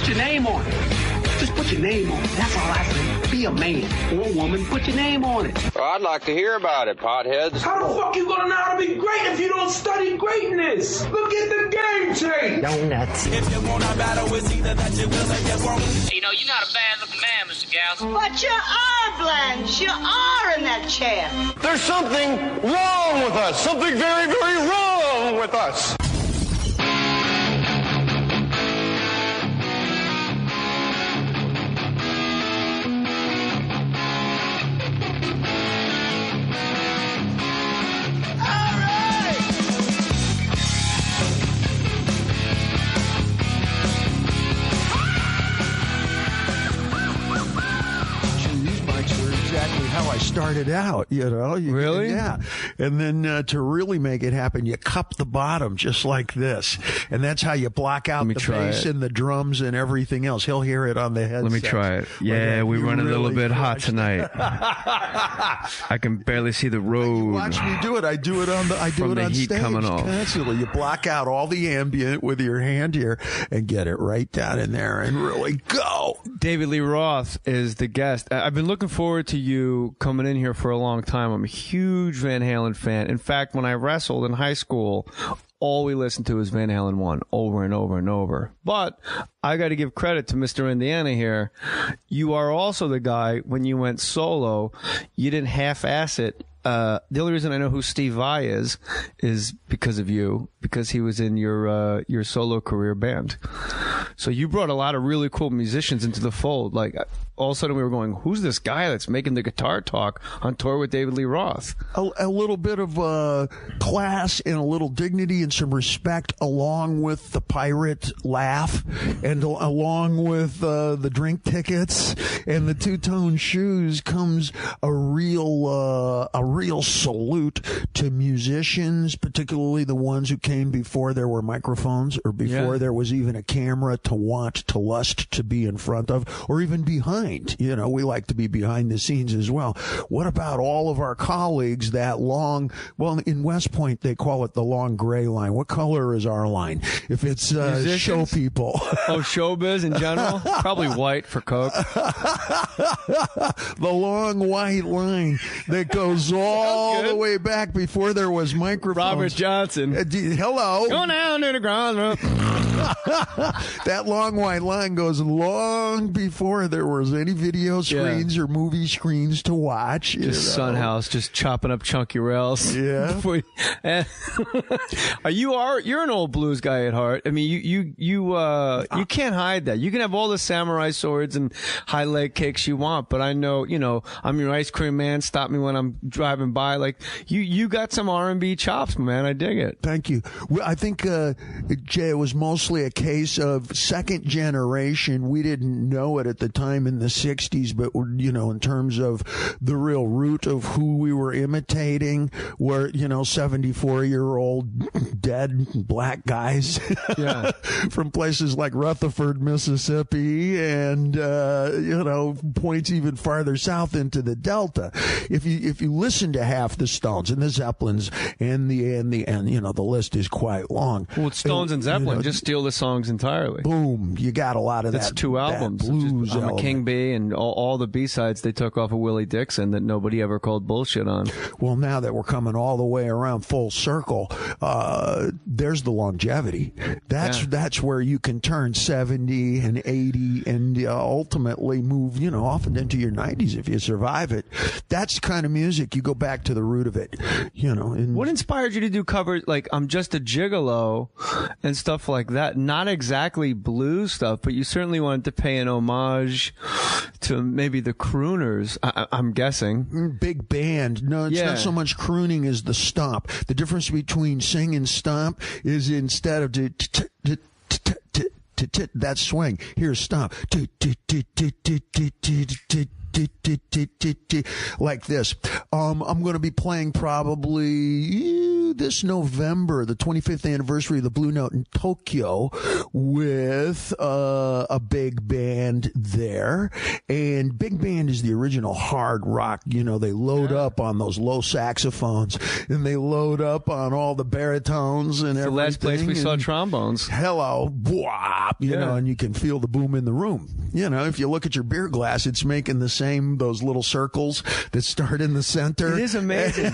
your name on it. Just put your name on it. That's all I say. Be a man or a woman. Put your name on it. Well, I'd like to hear about it, potheads. How the fuck you gonna know how to be great if you don't study greatness? Look at the game change. Donuts. If you want a battle, it's either that you will or you won't. You know, you're not a bad-looking man, Mr. Gals. But you are, Blanche. You are in that chair. There's something wrong with us. Something very, very wrong with us. How I started out, you know. Really? Yeah. And then to really make it happen, you cup the bottom just like this. And that's how you block out the bass and the drums and everything else. He'll hear it on the headset. Let me try it. Yeah, we run a little bit hot tonight. I can barely see the road. Watch me do it. I do it on heat stage coming off. constantly. You block out all the ambient with your hand here and get it right down in there and really go. David Lee Roth is the guest. I've been looking forward to you coming in here for a long time. I'm a huge Van Halen fan. In fact, when I wrestled in high school, all we listened to was Van Halen 1 over and over and over. But I got to give credit to Mr. Indiana here. You are also the guy, when you went solo, you didn't half-ass it. The only reason I know who Steve Vai is because of you, because he was in your solo career band. So you brought a lot of really cool musicians into the fold. Like, all of a sudden we were going, who's this guy that's making the guitar talk on tour with David Lee Roth? A little bit of class and a little dignity and some respect, along with the pirate laugh and along with the drink tickets and the two-tone shoes comes a real salute to musicians, particularly the ones who came before there were microphones or before there was even a camera to want, to lust to be in front of, or even behind. You know, we like to be behind the scenes as well. What about all of our colleagues that long, well, in West Point, they call it the long gray line. What color is our line? If it's show people. Oh, showbiz in general? Probably white for Coke. The long white line that goes all the way back before there was microphones. Robert Johnson. Hello. Go down to the ground. That long white line goes long before there was any video screens or movie screens to watch. Just Sunhouse, just chopping up chunky rails. Yeah. You're an old blues guy at heart. I mean, you can't hide that. You can have all the samurai swords and high leg kicks you want, but I know, I'm your ice cream man. Stop me when I'm driving by. Like you got some R&B chops, man. I dig it. Thank you. Well, I think, Jay, it was mostly a case of second generation. We didn't know it at the time in the 60s, but, in terms of the real root of who we were imitating were, 74-year-old dead black guys from places like Rutherford, Mississippi, and, points even farther south into the Delta. If you listen to half the Stones and the Zeppelins and the list is quite long. Well, Stones and Zeppelin just steal the songs entirely. Boom. You got a lot of That's that. two albums. That blues I'm a King Bee and all the B-sides they took off of Willie Dixon that nobody ever called bullshit on. Well, now that we're coming all the way around full circle, there's the longevity. That's where you can turn 70 and 80 and ultimately move, often into your 90s if you survive it. That's the kind of music you go back to the root of it, What inspired you to do covers like I'm Just a Gigolo and stuff like that? Not exactly blues stuff, but you certainly wanted to pay an homage to maybe the crooners, I'm guessing. Big band. No, it's not so much crooning as the stomp. The difference between sing and stomp is instead of that swing, here's stomp. Like this. I'm going to be playing probably do this November, the 25th anniversary of the Blue Note in Tokyo, with a big band there. And big band is the original hard rock. You know, they load up on those low saxophones, and they load up on all the baritones and everything. The last place we saw trombones. Hello, bwah, you know, and you can feel the boom in the room. You know, if you look at your beer glass, it's making those little circles that start in the center. It is amazing.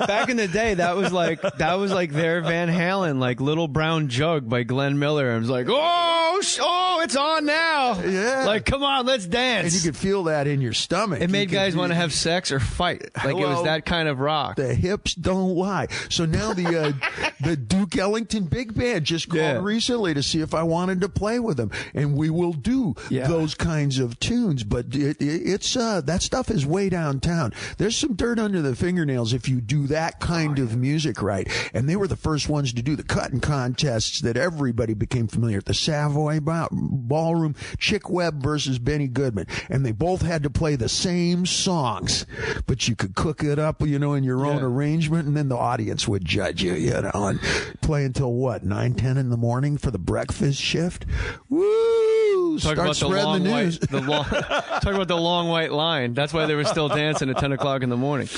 Back in the day, that was like their Van Halen, like Little Brown Jug by Glenn Miller. It was like, oh, it's on now. Yeah. Like, come on, let's dance. And you could feel that in your stomach. It made guys want to have sex or fight. Like, it was that kind of rock. The hips don't lie. So now the Duke Ellington Big Band just called recently to see if I wanted to play with them. And we will do those kinds of tunes. But it's that stuff is way downtown. There's some dirt under the fingernails if you do that kind of music right. And they were the first ones to do the cutting contests that everybody became familiar with. The Savoy Ballroom, Chick Webb versus Benny Goodman. And they both had to play the same songs, but you could cook it up, you know, in your own arrangement, and then the audience would judge you, you know, and play until what, 9, 10 in the morning for the breakfast shift. Woo! Talk about spreading the news. Talk about the long white line. That's why they were still dancing at 10 o'clock in the morning.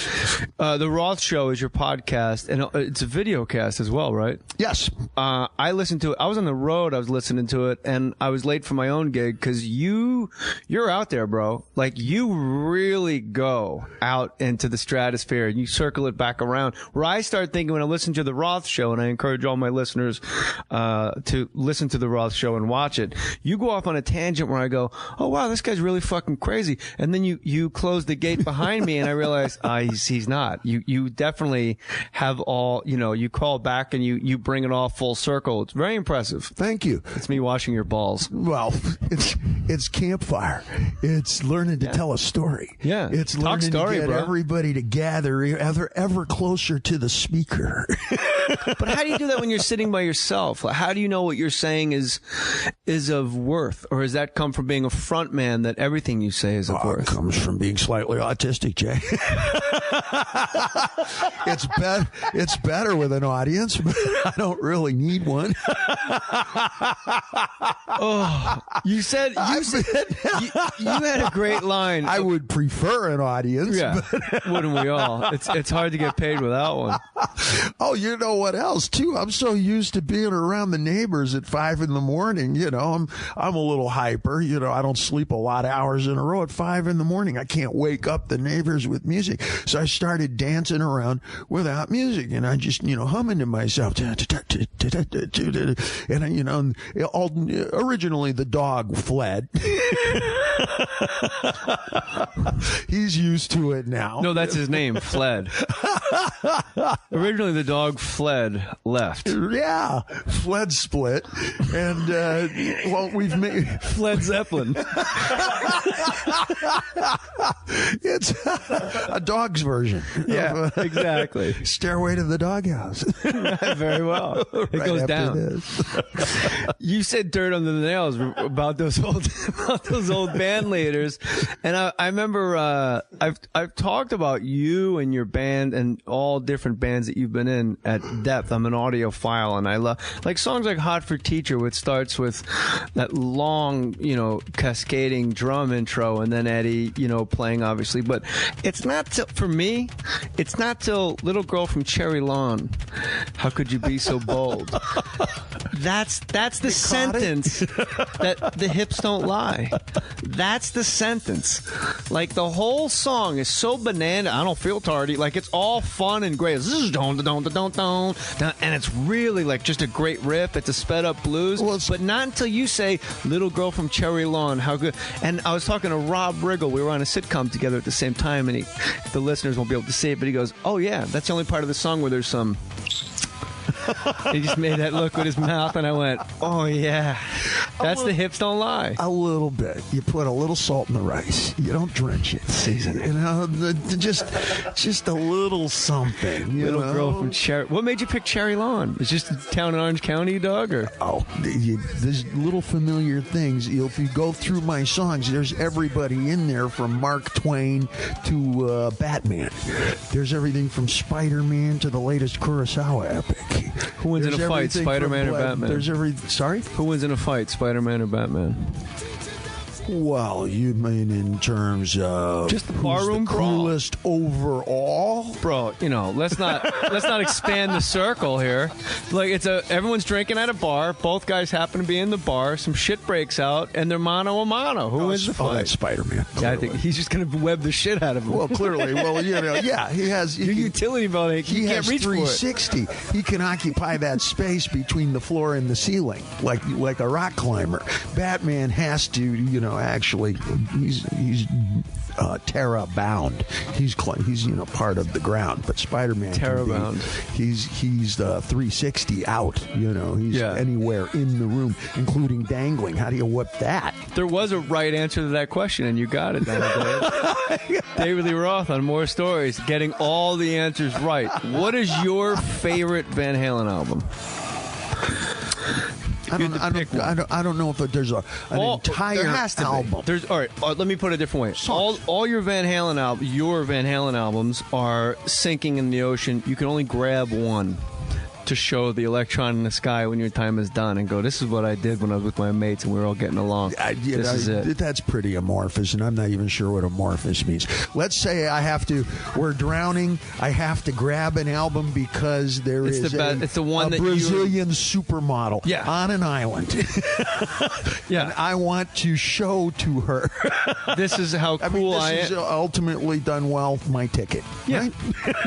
The Roth Show is your podcast, and it's a video cast as well, right? Yes. I listened to it. I was on the road. I was listening to it, and I was late for my own gig because you're out there, bro. Like, you really go out into the stratosphere, and you circle it back around. Where I start thinking when I listen to the Roth Show, and I encourage all my listeners to listen to the Roth Show and watch it, you go off on a tangent where I go, oh, wow, this guy's really fucking crazy. And then you close the gate behind me, and I realize he's not. You definitely have all, you know, you call back and you bring it all full circle. It's very impressive. Thank you. It's me washing your balls. Well, it's campfire. It's learning to tell a story. Yeah. It's learning to get bro. everybody to gather ever closer to the speaker. But how do you do that when you're sitting by yourself? How do you know what you're saying is of worth? Or does that come from being a front man that everything you say is of worth? It comes from being slightly autistic, Jay. It's better with an audience, but I don't really need one. You said you had a great line. I would prefer an audience. Yeah, but wouldn't we all? It's hard to get paid without one. Oh, you know what else too? I'm so used to being around the neighbors at 5 in the morning. You know, I'm a little hyper. You know, I don't sleep a lot of hours in a row at 5 in the morning. I can't wake up the neighbors with music, so I started dancing around without music, and I just, you know, humming to myself. And you know, originally the dog fled. He's used to it now. No, that's his name, Fled. Originally, the dog fled left. Yeah, fled split, and well, we've made Fled Zeppelin. It's a dog's version. Yeah, exactly. Stairway to the Doghouse. Very well. It Right goes after down. this. You said dirt under the nails about those old band leaders, and I remember I've talked about you and your band and all different bands that you've been in at depth. I'm an audiophile, and I love like songs like "Hot for Teacher," which starts with that long, you know, cascading drum intro, and then Eddie, you know, playing obviously. But it's not till, for me, it's not till "Little Girl from Cherry Lawn." How could you be so bold? That's the sentence that the hips don't lie. That's the sentence. Like, the whole song is so banana. I don't feel tardy. Like, it's all fun and great. It's and it's really like just a great riff. It's a sped up blues. Well, but not until you say "Little Girl from Cherry Lawn." How good. And I was talking to Rob Riggle. We were on a sitcom together at the same time, and the listeners won't be able to see it, but he goes, "Oh yeah, that's the only part of the song where there's some." He just made that look with his mouth, and I went, "Oh yeah." That's the hips don't lie. A little bit. You put a little salt in the rice. You don't drench it. Season it. You know, just a little something. You Little know? girl from Cherry. What made you pick Cherry Lawn? It's just a town in Orange County, dog? Or? Oh, there's little familiar things. If you go through my songs, there's everybody in there from Mark Twain to Batman. There's everything from Spider-Man to the latest Kurosawa epic. Who wins in a fight, Spider-Man or Batman? Sorry? Who wins in a fight, Spider-Man or Batman? Well, you mean in terms of just the barroom coolest overall, bro? You know, let's not expand the circle here. Like everyone's drinking at a bar. Both guys happen to be in the bar. Some shit breaks out, and they're mano a mano. Who wins the fight? That's Spider-Man. Yeah, I think he's just going to web the shit out of him. Well, clearly, yeah, he has your utility belt. He can't reach 360. He can occupy that space between the floor and the ceiling, like a rock climber. Batman has to, actually, he's terra bound. He's part of the ground, but Spider-Man terra bound. He's 360 out. He's anywhere in the room, including dangling. How do you whip that? There was a right answer to that question, and you got it. David Lee Roth on Mohr Stories, getting all the answers right. What is your favorite Van Halen album? I don't know if there's an entire there has to album. There's all right. Let me put it a different way. All your Van Halen albums are sinking in the ocean. You can only grab one to show the electron in the sky when your time is done and go, this is what I did when I was with my mates and we were all getting along. This is it. That's pretty amorphous, and I'm not even sure what amorphous means. Let's say we're drowning, I have to grab an album because it's the one a Brazilian supermodel on an island. Yeah. And I want to show to her. This is how cool I am. This is ultimately done well, my ticket. Yeah. Right?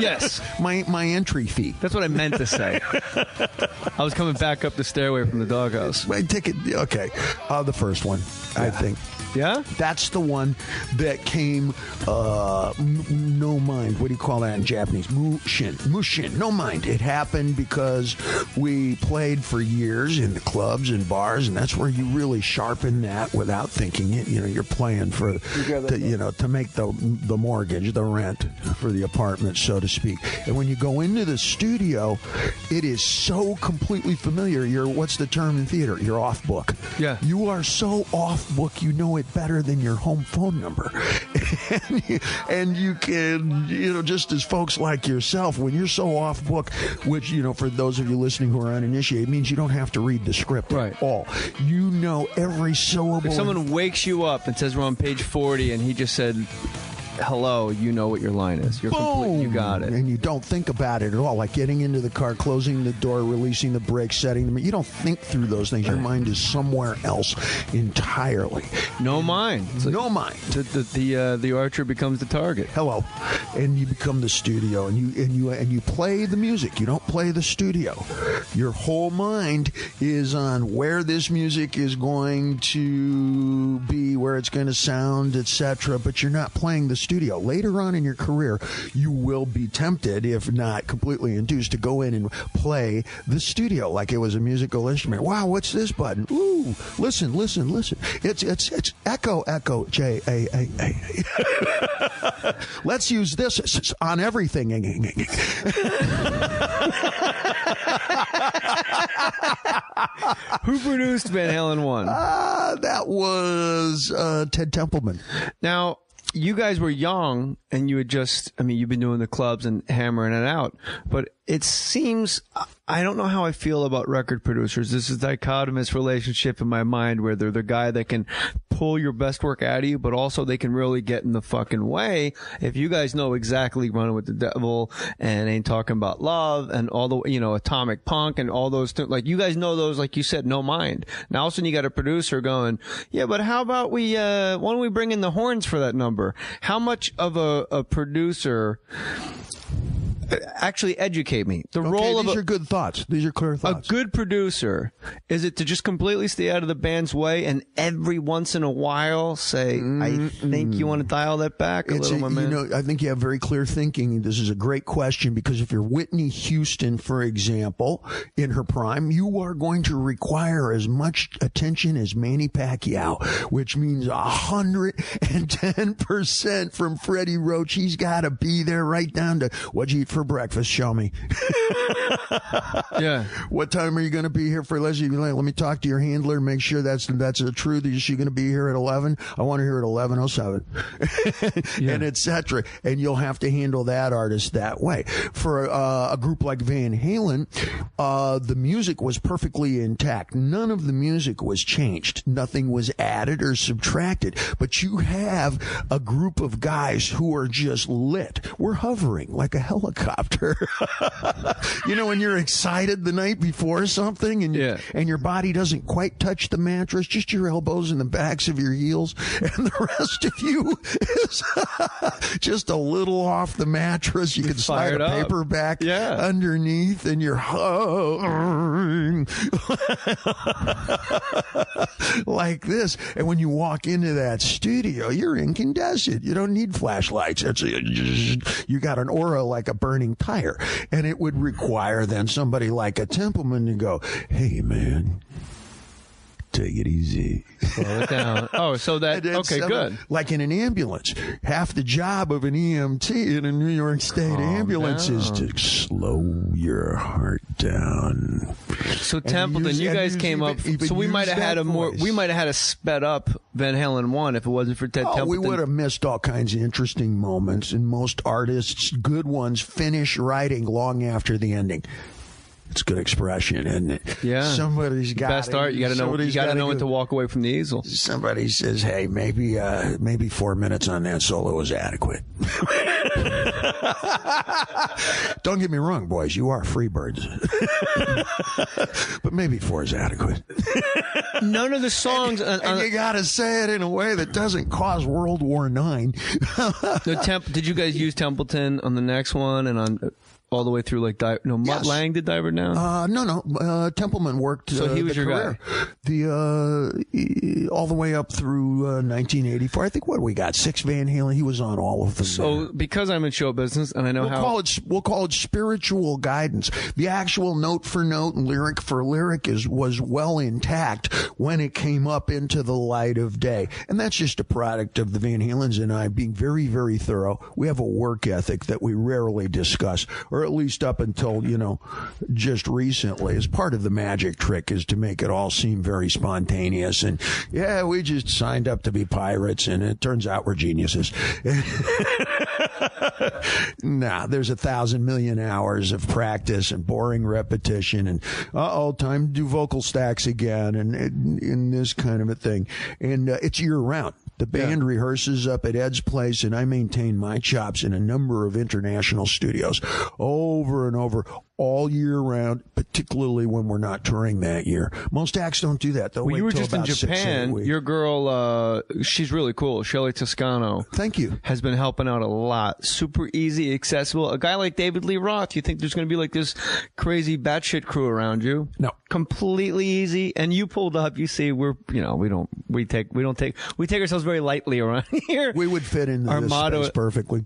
Yes. My entry fee. That's what I meant to say. I was coming back up the stairway from the doghouse. My ticket, okay. The first one, I think. Yeah? That's the one that came, no mind. What do you call that in Japanese? Mushin. No mind. It happened because we played for years in the clubs and bars, and that's where you really sharpen that without thinking it. You're playing to make the mortgage, the rent for the apartment, so to speak. And when you go into the studio, it is so completely familiar. What's the term in theater? You're off book. Yeah. You are so off book, you know it better than your home phone number. and you can, just as folks like yourself, when you're so off book, which, for those of you listening who are uninitiated, means you don't have to read the script at all. You know every syllable. If someone wakes you up and says we're on page 40 and he just said, hello, you know what your line is. You're complete. You got it. And you don't think about it at all, like getting into the car, closing the door, releasing the brakes, setting them. You don't think through those things. Your mind is somewhere else entirely. No mind. No mind. The archer becomes the target. Hello, and you become the studio, and you play the music. You don't play the studio. Your whole mind is on where this music is going to be, where it's going to sound, etc. But you're not playing the studio. Later on in your career, you will be tempted, if not completely induced, to go in and play the studio like it was a musical instrument. Wow, what's this button? Ooh, listen. It's echo, J, A. Let's use this on everything. Who produced Van Halen 1? That was Ted Templeman. Now, you guys were young, and you had you've been doing the clubs and hammering it out, but it seems, I don't know how I feel about record producers. This is a dichotomous relationship in my mind where they're the guy that can pull your best work out of you, but also they can really get in the fucking way. If you guys know exactly Running with the Devil and Ain't Talking About Love and all the, Atomic Punk and all those things, like you guys know those, like you said, no mind. Now all of a sudden you got a producer going, yeah, but how about why don't we bring in the horns for that number? How much of a producer Actually, educate me. The role of these are good thoughts. These are clear thoughts. A good producer, is it to just completely stay out of the band's way and every once in a while say, I think you want to dial that back a little, my man? You know, I think you have very clear thinking. This is a great question because if you're Whitney Houston, for example, in her prime, you are going to require as much attention as Manny Pacquiao, which means 110% from Freddie Roach. He's got to be there right down to, what'd you eat for breakfast? Show me. Yeah. What time are you going to be here for? Let me talk to your handler. Make sure that's the truth. Is she going to be here at 11? I want to hear at 11:07, and etc. And you'll have to handle that artist that way. For a group like Van Halen, the music was perfectly intact. None of the music was changed. Nothing was added or subtracted. But you have a group of guys who are just lit. We're hovering like a helicopter. You know, when you're excited the night before something and your body doesn't quite touch the mattress, just your elbows and the backs of your heels, and the rest of you is just a little off the mattress. You can slide a paper back underneath, and you're hovering like this. And when you walk into that studio, you're incandescent. You don't need flashlights. You got an aura like a burning tire. And it would require then somebody like a Templeman to go, hey, man, take it easy. Slow it down. Oh, so that, okay, good. Like in an ambulance. Half the job of an EMT in a New York State ambulance is to slow your heart down. So Templeton, you guys came up, so we might have had a sped up Van Halen 1 if it wasn't for Ted Templeton. We would have missed all kinds of interesting moments, and most artists, good ones, finish writing long after the ending. It's good expression, isn't it? Yeah. Somebody's got best art. You got to know. You got to know when to walk away from the easel. Somebody says, "Hey, maybe 4 minutes on that solo was adequate." Don't get me wrong, boys. You are free birds, but maybe 4 is adequate. None of the songs, and you got to say it in a way that doesn't cause World War IX. Did you guys use Templeton on the next one and on? All the way through, like, Mutt Lang did Diver Down? No. Templeman worked. So he was your career. Guy. All the way up through 1984. I think what we got 6 Van Halen. He was on all of them. So because I'm in show business and I know we'll call it spiritual guidance. The actual note for note and lyric for lyric was well intact when it came up into the light of day, and that's just a product of the Van Halens and I being very, very thorough. We have a work ethic that we rarely discuss. Or at least up until, just recently, as part of the magic trick is to make it all seem very spontaneous. And, we just signed up to be pirates, and it turns out we're geniuses. Nah, there's 1,000 million hours of practice and boring repetition and, time to do vocal stacks again and this kind of a thing. And it's year-round. The band rehearses up at Ed's place, and I maintain my chops in a number of international studios over and over all year round, particularly when we're not touring that year. Most acts don't do that, though. Well, you were just in Japan. Your girl, she's really cool. Shelly Toscano. Thank you. Has been helping out a lot. Super easy, accessible. A guy like David Lee Roth, you think there's going to be like this crazy batshit crew around you? No. Completely easy. And you pulled up. You see, we take ourselves very lightly around here. We would fit into our this motto space perfectly.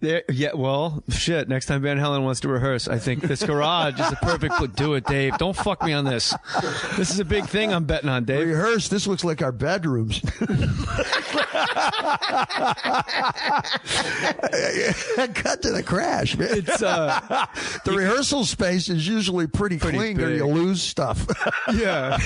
Well, shit. Next time Van Halen wants to rehearse, I think this garage is the perfect place. Do it, Dave. Don't fuck me on this. This is a big thing I'm betting on, Dave. Rehearse. This looks like our bedrooms. Cut to the crash, man. It's the rehearsal space is usually pretty clean, or you lose stuff. Yeah.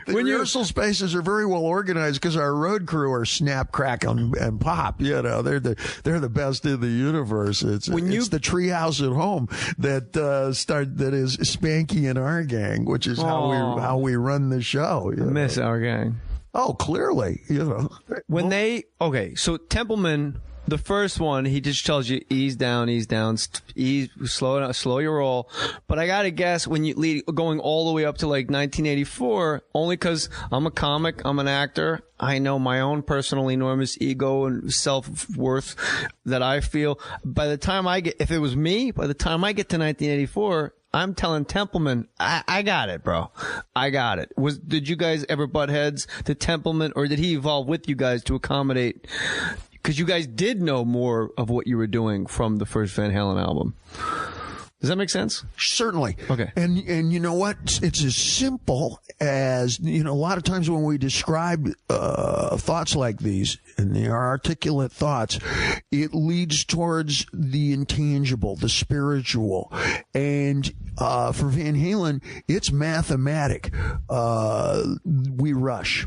The rehearsal spaces are very well organized because our road crew are snap, crack, and pop. They're the best in the universe. It's the treehouse at home that is Spanky and our gang, which is how we run the show. I miss our gang. Oh, clearly, so Templeman the first one, he just tells you ease down, slow your roll. But I gotta guess when you lead going all the way up to like 1984, only because I'm a comic, I'm an actor. I know my own personal enormous ego and self-worth that I feel. By the time if it was me, by the time I get to 1984, I'm telling Templeman, I got it, bro. I got it. Did you guys ever butt heads to Templeman, or did he evolve with you guys to accommodate? Because you guys did know more of what you were doing from the first Van Halen album. Does that make sense? Certainly. Okay. And you know what? It's as simple as, a lot of times when we describe thoughts like these, and they are articulate thoughts, it leads towards the intangible, the spiritual. And for Van Halen, it's mathematic. We rush.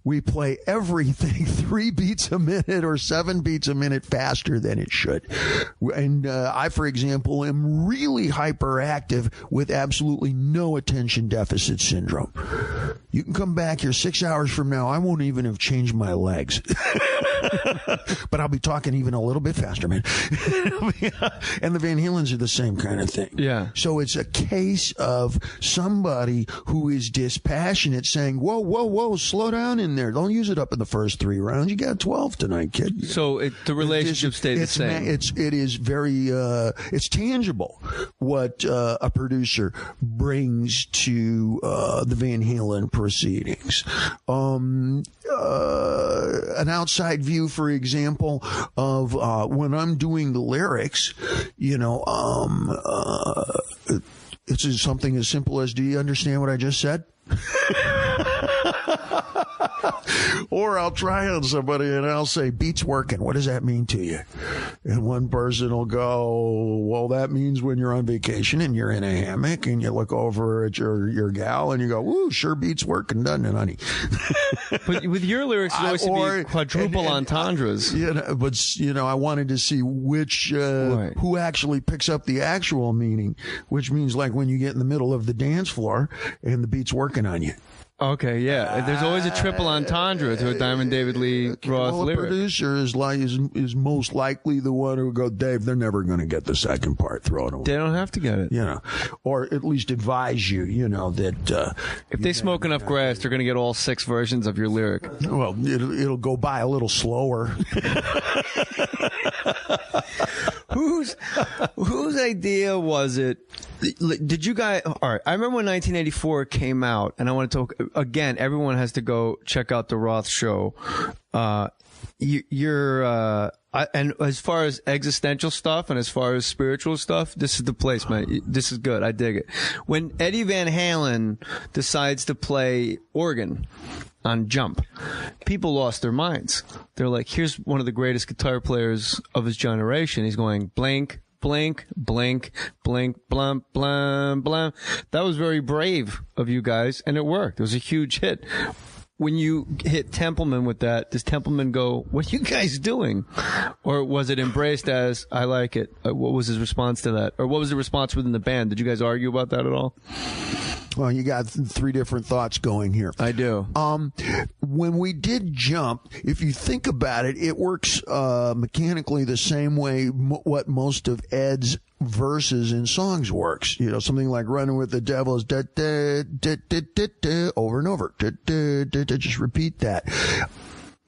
We play everything 3 beats a minute or 7 beats a minute faster than it should. And I, for example, am really hyperactive with absolutely no attention deficit syndrome. You can come back here 6 hours from now. I won't even have changed my legs. But I'll be talking even a little bit faster, man. And the Van Halens are the same kind of thing. Yeah. So it's a case of somebody who is dispassionate saying, whoa, slow down in there. Don't use it up in the first 3 rounds. You got 12 tonight, kid. So the relationship stayed the same. It is very, it's tangible what a producer brings to the Van Halen proceedings. An outside view, for example, of when I'm doing the lyrics, it's something as simple as, do you understand what I just said? Or I'll try on somebody and I'll say, beat's working. What does that mean to you? And one person will go, well, that means when you're on vacation and you're in a hammock and you look over at your gal and you go, ooh, sure beat's working, doesn't it, honey? But with your lyrics, it always be quadruple entendres. I wanted to see which, right. Who actually picks up the actual meaning, which means like when you get in the middle of the dance floor and the beat's working on you. Okay, yeah. There's always a triple entendre to a Diamond David Lee Roth lyric. The producer is most likely the one who will go, Dave, they're never going to get the second part. Throw it away. They don't have to get it. Or at least advise you, that... if they smoke enough grass, they're going to get all 6 versions of your lyric. Well, it'll go by a little slower. Whose idea was it? Did you guys? All right. I remember when 1984 came out, and I want to talk again. Everyone has to go check out the Roth show. And as far as existential stuff and as far as spiritual stuff, this is the place, man. This is good. I dig it. When Eddie Van Halen decides to play organ on Jump, people lost their minds. They're like, here's one of the greatest guitar players of his generation. He's going blink, blink, blink, blink, blum, blum, blum. That was very brave of you guys, and it worked. It was a huge hit. When you hit Templeman with that, does Templeman go, what are you guys doing? Or was it embraced as, I like it? What was his response to that? Or what was the response within the band? Did you guys argue about that at all? Well, you got 3 different thoughts going here. I do. When we did Jump, if you think about it, it works mechanically the same way what most of Ed's verses in songs works. Something like Running with the Devil is da, da, da, da, da, da, over and over. Da, da, da, da, just repeat that.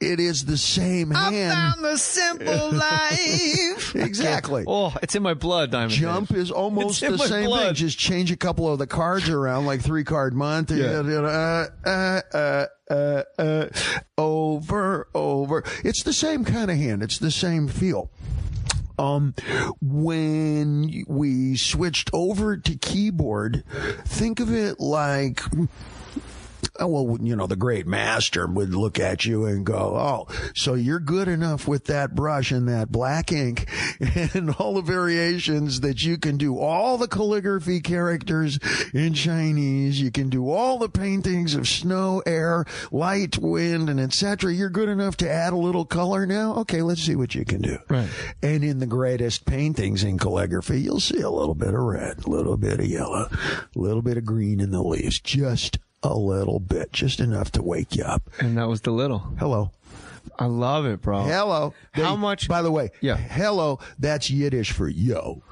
It is the same hand. I found the simple life. Exactly. Oh, it's in my blood, Diamond. Jump is almost the same thing. Just change a couple of the cards around, like 3-card monte. Yeah. Over. It's the same kind of hand. It's the same feel. When we switched over to keyboard, think of it like... the great master would look at you and go, oh, so you're good enough with that brush and that black ink and all the variations that you can do all the calligraphy characters in Chinese. You can do all the paintings of snow, air, light, wind, and etc. You're good enough to add a little color now? Okay, let's see what you can do. Right. And in the greatest paintings in calligraphy, you'll see a little bit of red, a little bit of yellow, a little bit of green in the leaves. Just a little bit, just enough to wake you up. And that was the little. Hello. I love it, bro. Hello. How much? By the way, yeah. Hello, that's Yiddish for yo.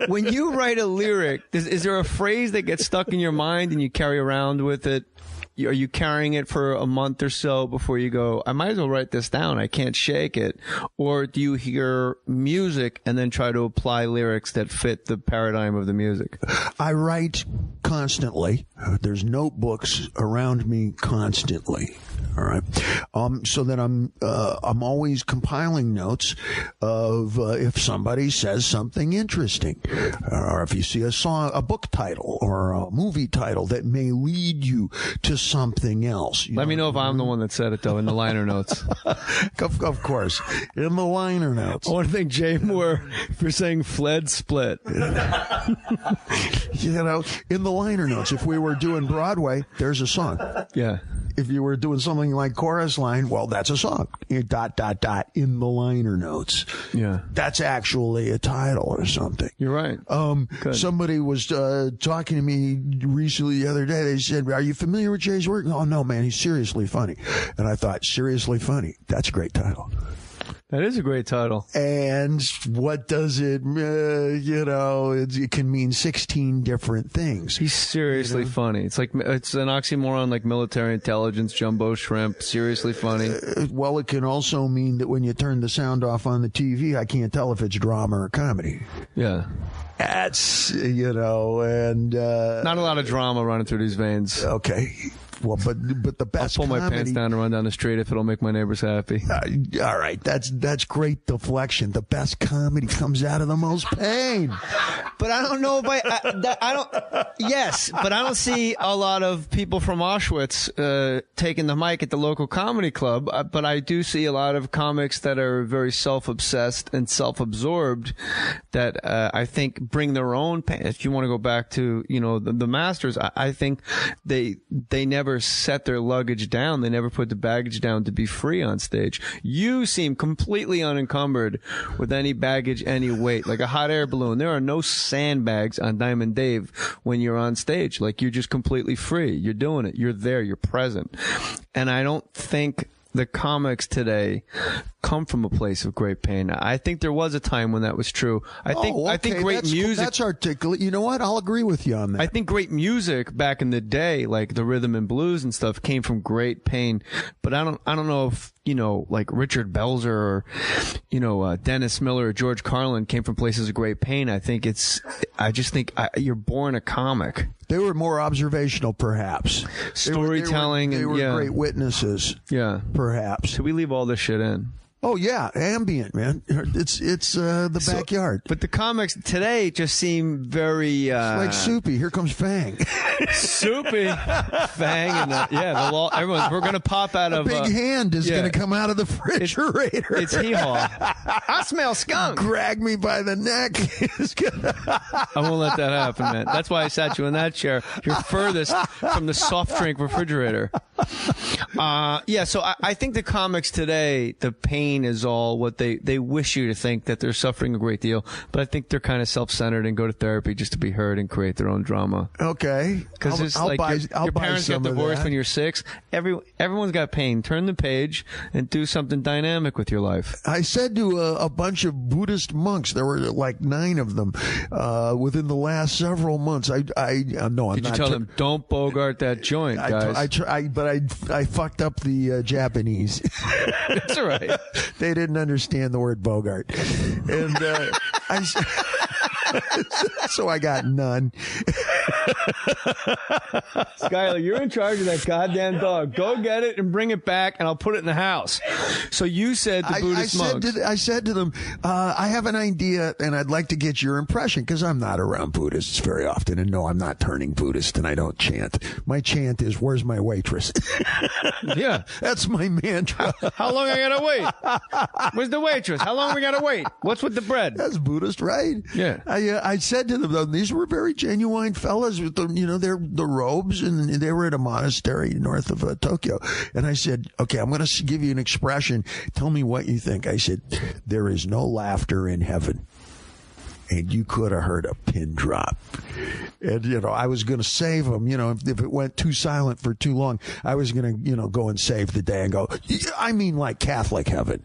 When you write a lyric, is there a phrase that gets stuck in your mind and you carry around with it? Are you carrying it for a month or so before you go, I might as well write this down, I can't shake it? Or do you hear music and then try to apply lyrics that fit the paradigm of the music? I write constantly. There's notebooks around me constantly. All right. So that I'm always compiling notes of if somebody says something interesting, or if you see a song, a book title, or a movie title that may lead you to something else. Let me know if I'm the one that said it, though, in the liner notes. Of course, in the liner notes. I want to thank Jay Mohr for saying "fled split." In the liner notes. If we were doing Broadway, there's a song. Yeah. If you were doing something like Chorus Line, well, that's a song. ... in the liner notes. Yeah. That's actually a title or something. You're right. Somebody was talking to me recently the other day. They said, are you familiar with Jay's work? Oh, no, man, he's seriously funny. And I thought, seriously funny. That's a great title. That is a great title. And what does it, it can mean 16 different things. He's seriously funny. It's like, it's an oxymoron like military intelligence, jumbo shrimp, seriously funny. Well, it can also mean that when you turn the sound off on the TV, I can't tell if it's drama or comedy. Yeah. That's, and... not a lot of drama running through these veins. Okay. Well, but the best I'll pull comedy, my pants down and run down the street if it'll make my neighbors happy. All right, that's great deflection. The best comedy comes out of the most pain. But I don't know if I don't. Yes, but I don't see a lot of people from Auschwitz taking the mic at the local comedy club. But I do see a lot of comics that are very self-obsessed and self-absorbed that I think bring their own pain. If you want to go back to the masters, I think they never set their luggage down. They never put the baggage down to be free on stage. You seem completely unencumbered with any baggage, any weight, like a hot air balloon. There are no sandbags on Diamond Dave when you're on stage. Like, you're just completely free. You're doing it. You're there. You're present. And I don't think the comics today come from a place of great pain. I think there was a time when that was true. I think great music. That's articulate. You know what? I'll agree with you on that. I think great music back in the day, like the rhythm and blues and stuff, came from great pain. But I don't know if like Richard Belzer or Dennis Miller or George Carlin came from places of great pain. I just think you're born a comic. They were more observational, perhaps. Storytelling. They were great witnesses. Yeah. Perhaps. So we leave all this shit in. Oh yeah, ambient, man. It's the backyard. But the comics today just seem very it's like Soupy. Here comes Fang. Soupy, Fang, and we're gonna pop out of a big hand is gonna come out of the refrigerator. It's hee-haw. I smell skunk. Grab me by the neck. I won't let that happen, man. That's why I sat you in that chair. You're furthest from the soft drink refrigerator. So I think the comics today, the pain is all what they wish you to think, that they're suffering a great deal, but I think they're kind of self-centered and go to therapy just to be heard and create their own drama. Okay. Because it's like your parents got divorced when you're 6. Everyone's got pain. Turn the page and do something dynamic with your life. I said to a bunch of Buddhist monks, there were like 9 of them within the last several months. Did you tell them, don't bogart that joint, guys? I fucked up the Japanese. That's all right. They didn't understand the word Bogart. And so I got none. Skylar, you're in charge of that goddamn dog. Go get it and bring it back, and I'll put it in the house. So you said to Buddhist monks. I said to them, I have an idea, and I'd like to get your impression, because I'm not around Buddhists very often. And no, I'm not turning Buddhist, and I don't chant. My chant is, where's my waitress? Yeah. That's my mantra. How long I gotta wait? Where's the waitress? How long we gotta wait? What's with the bread? That's Buddhist, right? Yeah. I said to them, though, these were very genuine fellas with the robes, and they were at a monastery north of Tokyo. And I said, okay, I'm going to give you an expression. Tell me what you think. I said, there is no laughter in heaven. and you could have heard a pin drop. And, you know, I was going to save them. You know, if it went too silent for too long, I was going to, you know, go and save the day and go, I mean, like Catholic heaven.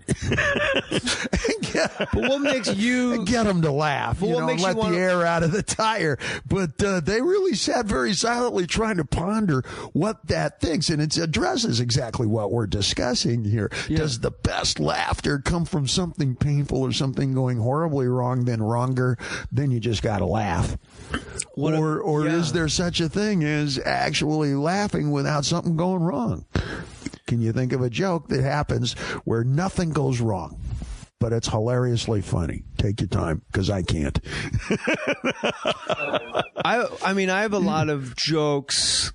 But what makes you get them to laugh, you know, and let the air out of the tire. But they really sat very silently trying to ponder what that thinks. And it addresses exactly what we're discussing here. Yeah. Does the best laughter come from something painful or something going horribly wrong, then wronger, then you just got to laugh? Or is there such a thing as actually laughing without something going wrong? Can you think of a joke that happens where nothing goes wrong, but it's hilariously funny? Take your time, because I can't. I mean, I have a lot of jokes.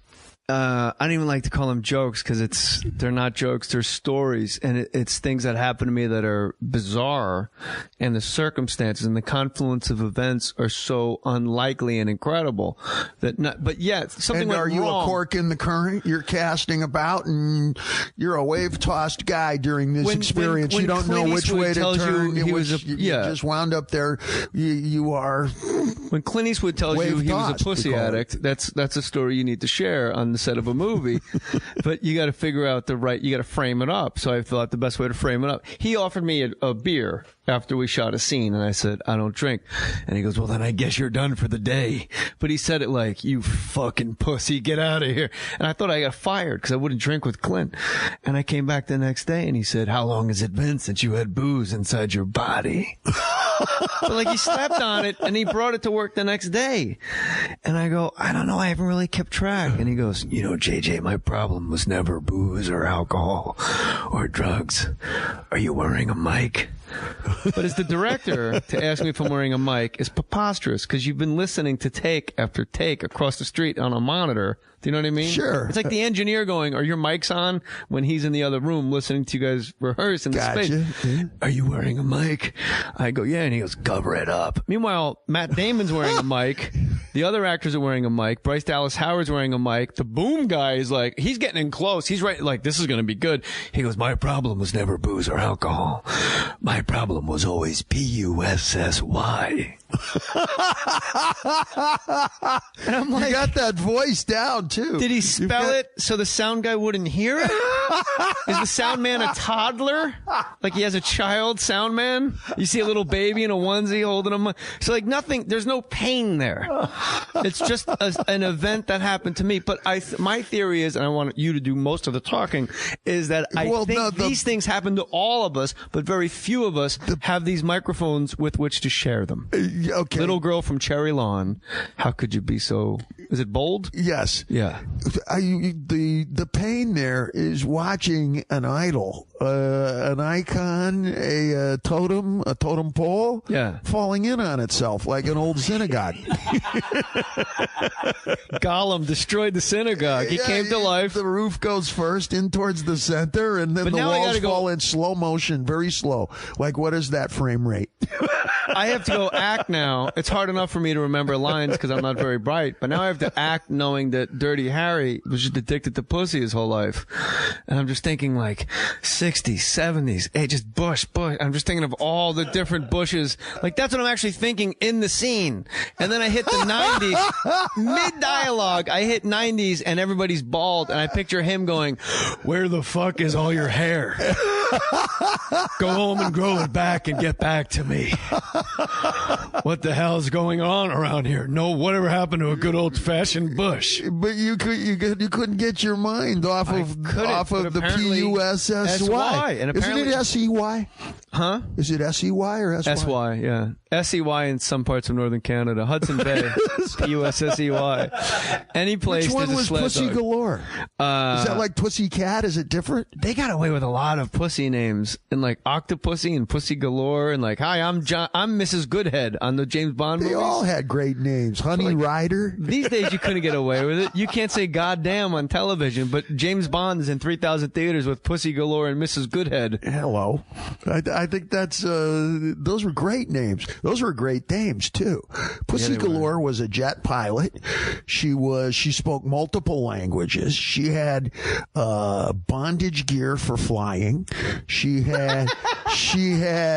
I don't even like to call them jokes because they're not jokes. They're stories, and it's things that happen to me that are bizarre, and the circumstances and the confluence of events are so unlikely and incredible but yet something went wrong. And are you a cork in the current? You're casting about, and you're a wave-tossed guy during this experience. When you don't know which way to turn. You just wound up there. You are. When Clint Eastwood tells you he was a pussy addict, that's a story you need to share on the set of a movie. But you got to figure out you got to frame it up. So I thought the best way to frame it up. He offered me a beer after we shot a scene, and I said, I don't drink. And he goes, well, then I guess you're done for the day. But he said it like, you fucking pussy, get out of here. And I thought I got fired because I wouldn't drink with Clint. And I came back the next day, and he said, how long has it been since you had booze inside your body? But like, he slept on it, and he brought it to work the next day. And I go, I don't know, I haven't really kept track. And he goes, you know, JJ, my problem was never booze or alcohol or drugs. Are you wearing a mic? But as the director, to ask me if I'm wearing a mic is preposterous, because you've been listening to take after take across the street on a monitor. Do you know what I mean? Sure. It's like the engineer going, are your mics on, when he's in the other room listening to you guys rehearse in the space. Yeah. Are you wearing a mic? I go, yeah. And he goes, cover it up. Meanwhile, Matt Damon's wearing a mic. The other actors are wearing a mic. Bryce Dallas Howard's wearing a mic. The boom guy is like, he's getting in close. He's right, like, this is going to be good. He goes, my problem was never booze or alcohol. My problem was always P-U-S-S-Y. And I'm like, you got that voice down too. Did he spell it so the sound guy wouldn't hear it? Is the sound man a toddler? Like he has a child sound man? You see a little baby in a onesie holding him. So like nothing, there's no pain there. It's just an event that happened to me. But my theory is, and I want you to do most of the talking, is that I think these things happen to all of us, but very few of us have these microphones with which to share them. Okay. Little girl from Cherry Lawn. How could you be so? Is it bold? Yes. Yeah. The pain there is watching an idol, an icon, a totem pole, falling in on itself like an old synagogue. Gollum destroyed the synagogue. He came to life. The roof goes first in towards the center, and then the walls fall in slow motion, very slow. Like, what is that frame rate? I have to go act now. It's hard enough for me to remember lines because I'm not very bright, but now I have to act knowing that Dirty Harry was just addicted to pussy his whole life. And I'm just thinking like 60s, 70s, hey, just Bush. I'm just thinking of all the different Bushes. Like that's what I'm actually thinking in the scene. And then I hit the 90s, mid-dialogue, I hit 90s and everybody's bald and I picture him going, where the fuck is all your hair? Go home and grow it back and get back to me. What the hell's going on around here? No, whatever happened to a good old-fashioned Bush? But you couldn't get your mind off of the P-U-S-S-Y. And isn't it S-E-Y? Huh? Is it S-E-Y or S-Y? S-Y, yeah. S-E-Y in some parts of northern Canada. Hudson Bay. P-U-S-S-E-Y. Any place. Which one there's a was sled Pussy dog. Galore? Is that like Pussy Cat? Is it different? They got away with a lot of pussy names, and like Octopussy and Pussy Galore, and like, hi, I'm Mrs. Goodhead on the James Bond movies. They all had great names. Honey Rider. These days you couldn't get away with it. You can't say goddamn on television, but James Bond is in 3,000 theaters with Pussy Galore and Mrs. Goodhead. Hello. I think that's those were great names. Those were great names too. Pussy Galore was a jet pilot. She spoke multiple languages. She had bondage gear for flying. She had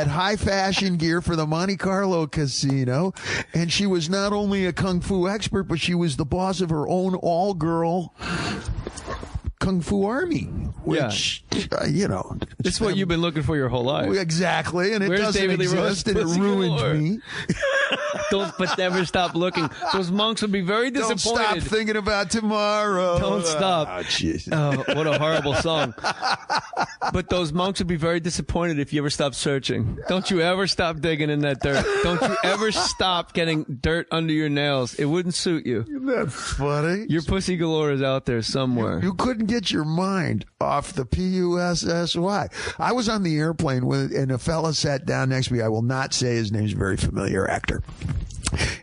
high fashion gear for the Monte Carlo casino, and she was not only a kung fu expert, but she was the boss of her own all-girl Kung Fu Army, which, it's what you've been looking for your whole life. Exactly, and it doesn't David Lee exist, Roth? and it ruined me. But never stop looking. Those monks would be very disappointed. Don't stop thinking about tomorrow. Don't stop. Oh, jeez. Oh, what a horrible song. But those monks would be very disappointed if you ever stopped searching. Don't you ever stop digging in that dirt. Don't you ever stop getting dirt under your nails. It wouldn't suit you. Isn't that funny? Your pussy galore is out there somewhere. You couldn't get your mind off the P-U-S-S-Y. I was on the airplane and a fella sat down next to me. I will not say his name's a very familiar actor.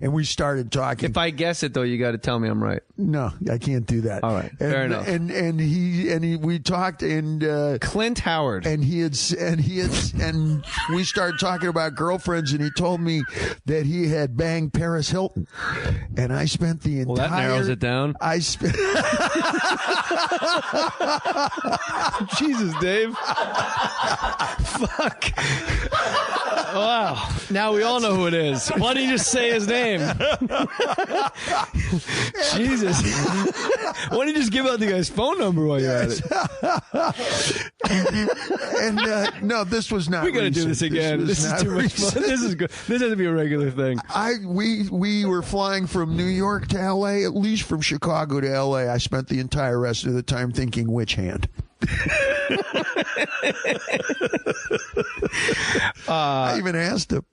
And we started talking. If I guess it, though, you got to tell me I'm right. No, I can't do that. All right, fair enough. And we talked, and Clint Howard, and we started talking about girlfriends, and he told me that he had banged Paris Hilton, and I spent the entire. Well, that narrows it down. I spent. Jesus, Dave. Fuck. Wow. Now we all know who it is. Why don't you just say his name? Jesus. Why don't you just give out the guy's phone number while you're at it? And no, this was not. We got to do this again. This is too much fun. This is good. This has to be a regular thing. We were flying from New York to L.A., at least from Chicago to L.A. I spent the entire rest of the time thinking, which hand? I even asked him.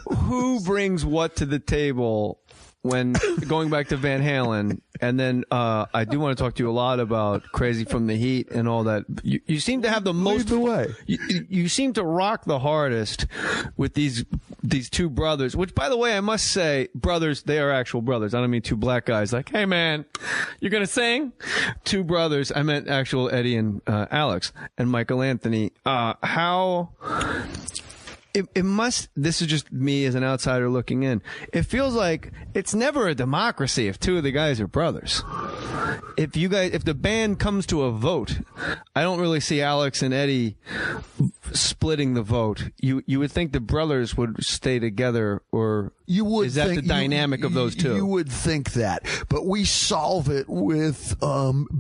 Who brings what to the table when going back to Van Halen? And then I do want to talk to you a lot about Crazy from the Heat and all that. You seem to have the most. Lead the way. You seem to rock the hardest with these two brothers, which, by the way, I must say, brothers, they are actual brothers. I don't mean two black guys like, hey, man, you're going to sing? Two brothers. I meant actual Eddie and Alex and Michael Anthony. How... It must, this is just me as an outsider looking in. It feels like it's never a democracy if two of the guys are brothers. If the band comes to a vote, I don't really see Alex and Eddie splitting the vote. You would think the brothers would stay together, or is that the dynamic of those two? You would think that, but we solve it with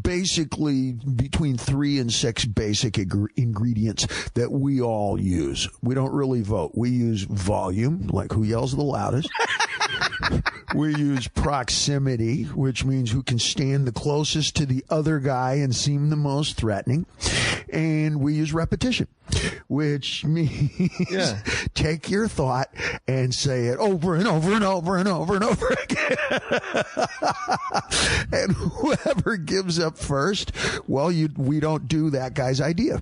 basically between 3 and 6 basic ingredients that we all use. We don't really vote. We use volume, like who yells the loudest. We use proximity, which means who can stand the closest to the other guy and seem the most threatening. And we use repetition, which means take your thought and say it over and over and over and over and over again. And whoever gives up first, well, we don't do that guy's idea.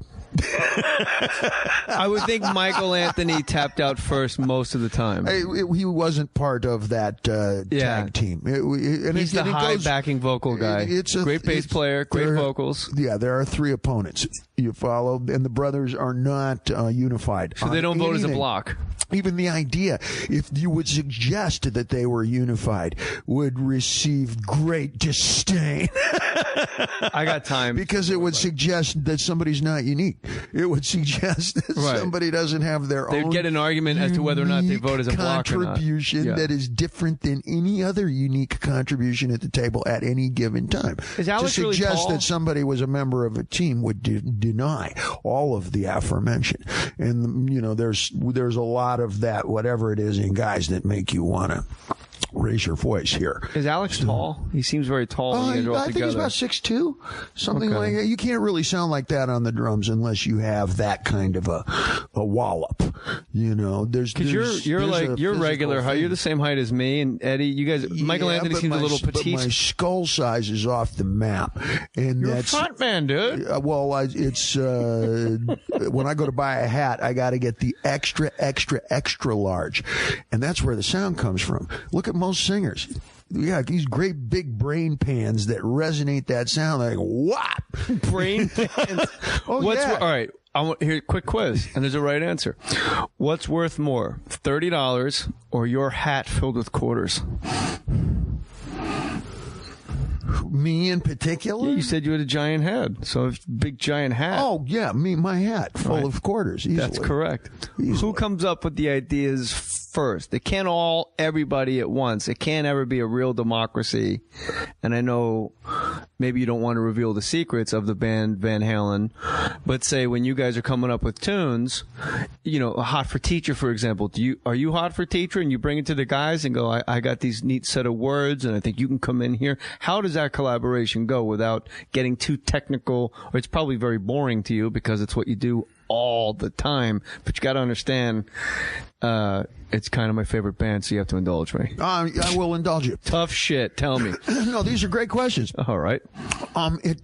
I would think Michael Anthony tapped out first most of the time. He wasn't part of that tag team. He's the high backing vocal guy. Great bass player, great vocals. Yeah, there are 3 opponents. You follow, and the brothers are not unified. So they don't vote as a block. Even the idea, if you would suggest that they were unified, would receive great disdain. I got time. Because it would suggest that somebody's not unique. It would suggest that somebody doesn't have their own. They'd get an argument as to whether or not they vote as a block or not. Contribution that is different than any other unique contribution at the table at any given time. Is Alex to suggest really tall? that somebody was a member of a team would deny all of the aforementioned. And there's a lot of that, whatever it is in guys that make you want to raise your voice here. Is Alex tall? He seems very tall. I think he's about 6'2", something like that. You can't really sound like that on the drums unless you have that kind of a wallop. Because you're regular height. You're the same height as me and Eddie. You guys, Michael Anthony seems a little petite. But my skull size is off the map, and you're a front man, dude. It's when I go to buy a hat, I got to get the extra, extra, extra large, and that's where the sound comes from. Look at most singers. Yeah, these great big brain pans that resonate that sound like whop. Brain pans. All right. Here, quick quiz, and there's a right answer. What's worth more, $30 or your hat filled with quarters? Me in particular? Yeah, you said you had a giant head, so big giant hat. Oh, yeah, my hat full of quarters, easily. That's correct. Easily. Who comes up with the ideas first? It can't everybody at once. It can't ever be a real democracy. And I know maybe you don't want to reveal the secrets of the band Van Halen, but say when you guys are coming up with tunes, Hot for Teacher, for example, are you Hot for Teacher and you bring it to the guys and go, I got these neat set of words and I think you can come in here. How does that collaboration go without getting too technical? Or it's probably very boring to you because it's what you do all the time, but you got to understand, it's kind of my favorite band, so you have to indulge me. I will indulge you. Tough shit. Tell me. No, these are great questions. All right.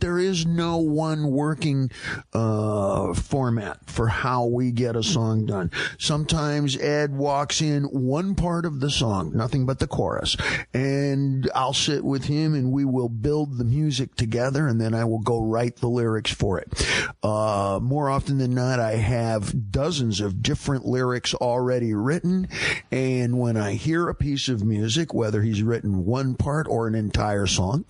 There is no one working format for how we get a song done. Sometimes Ed walks in one part of the song, nothing but the chorus, and I'll sit with him and we will build the music together, and then I will go write the lyrics for it. More often than not, I have dozens of different lyrics already written, and when I hear a piece of music, whether he's written one part or an entire song,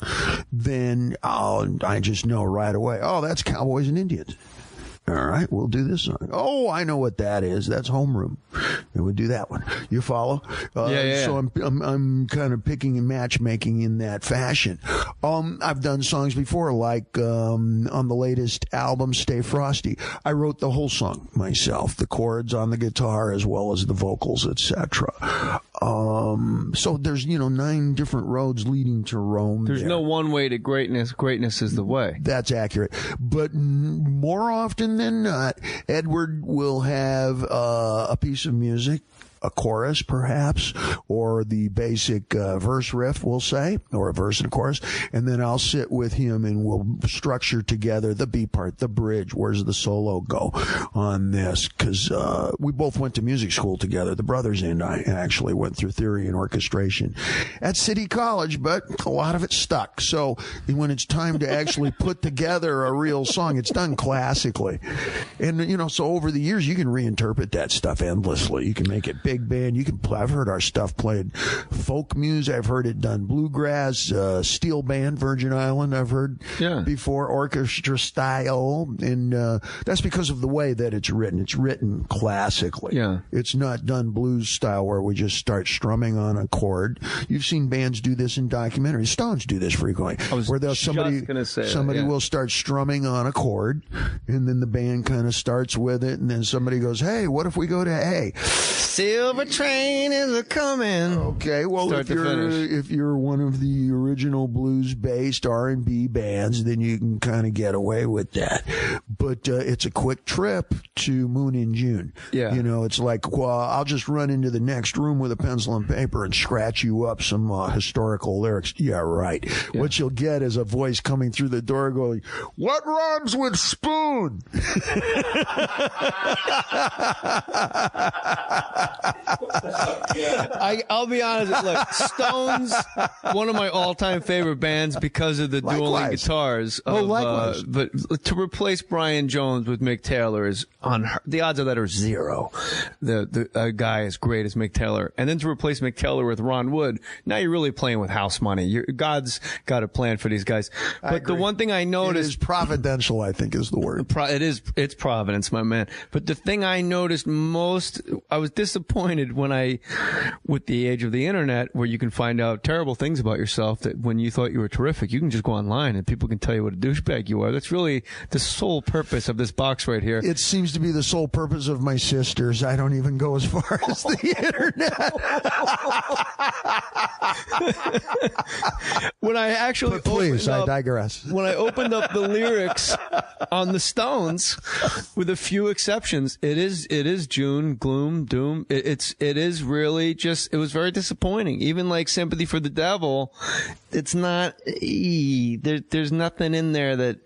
then I just know right away, oh, that's Cowboys and Indians. All right, we'll do this song. Oh, I know what that is. That's Homeroom. And we'll do that one. You follow? Yeah. So I'm kind of picking and matchmaking in that fashion. I've done songs before, like on the latest album, Stay Frosty. I wrote the whole song myself, the chords on the guitar as well as the vocals, etc. So there's 9 different roads leading to Rome. There's no one way to greatness. Greatness is the way. That's accurate. But more often than not, Edward will have a piece of music, a chorus perhaps, or the basic verse riff, we'll say, or a verse and a chorus, and then I'll sit with him and we'll structure together the B part, the bridge, where's the solo go on this, because we both went to music school together. The brothers and I actually went through theory and orchestration at City College, but a lot of it stuck. So when it's time to actually put together a real song, it's done classically. And, so over the years, you can reinterpret that stuff endlessly. You can make it big band. I've heard our stuff played folk music. I've heard it done bluegrass, steel band, Virgin Island. I've heard before, orchestra style, and that's because of the way that it's written. It's written classically. Yeah, it's not done blues style where we just start strumming on a chord. You've seen bands do this in documentaries. Stones do this frequently, where somebody will start strumming on a chord, and then the band kind of starts with it, and then somebody goes, "Hey, what if we go to A?" Silver train is a coming. Okay, well, if you're one of the original blues-based R&B bands, then you can kind of get away with that. But it's a quick trip to Moon in June. Yeah, it's like, well, I'll just run into the next room with a pencil and paper and scratch you up some historical lyrics. Yeah, right. Yeah. What you'll get is a voice coming through the door going, "What rhymes with spoon?" I'll be honest. Look, Stones, one of my all-time favorite bands because of the dueling guitars. Likewise. But to replace Brian Jones with Mick Taylor is the odds of that are 0. The guy as great as Mick Taylor, and then to replace Mick Taylor with Ron Wood, now you're really playing with house money. God's got a plan for these guys. But the one thing I noticed, it is providential, I think is the word. It's providence, my man. But the thing I noticed most, I was disappointed with the age of the internet, where you can find out terrible things about yourself, that when you thought you were terrific, you can just go online and people can tell you what a douchebag you are. That's really the sole purpose of this box right here. It seems to be the sole purpose of my sisters. I don't even go as far as the internet. When I actually I digress. When I opened up the lyrics on the Stones, with a few exceptions, it is June, gloom, doom. it is really just, it was very disappointing. Even like Sympathy for the Devil, it's not, there's nothing in there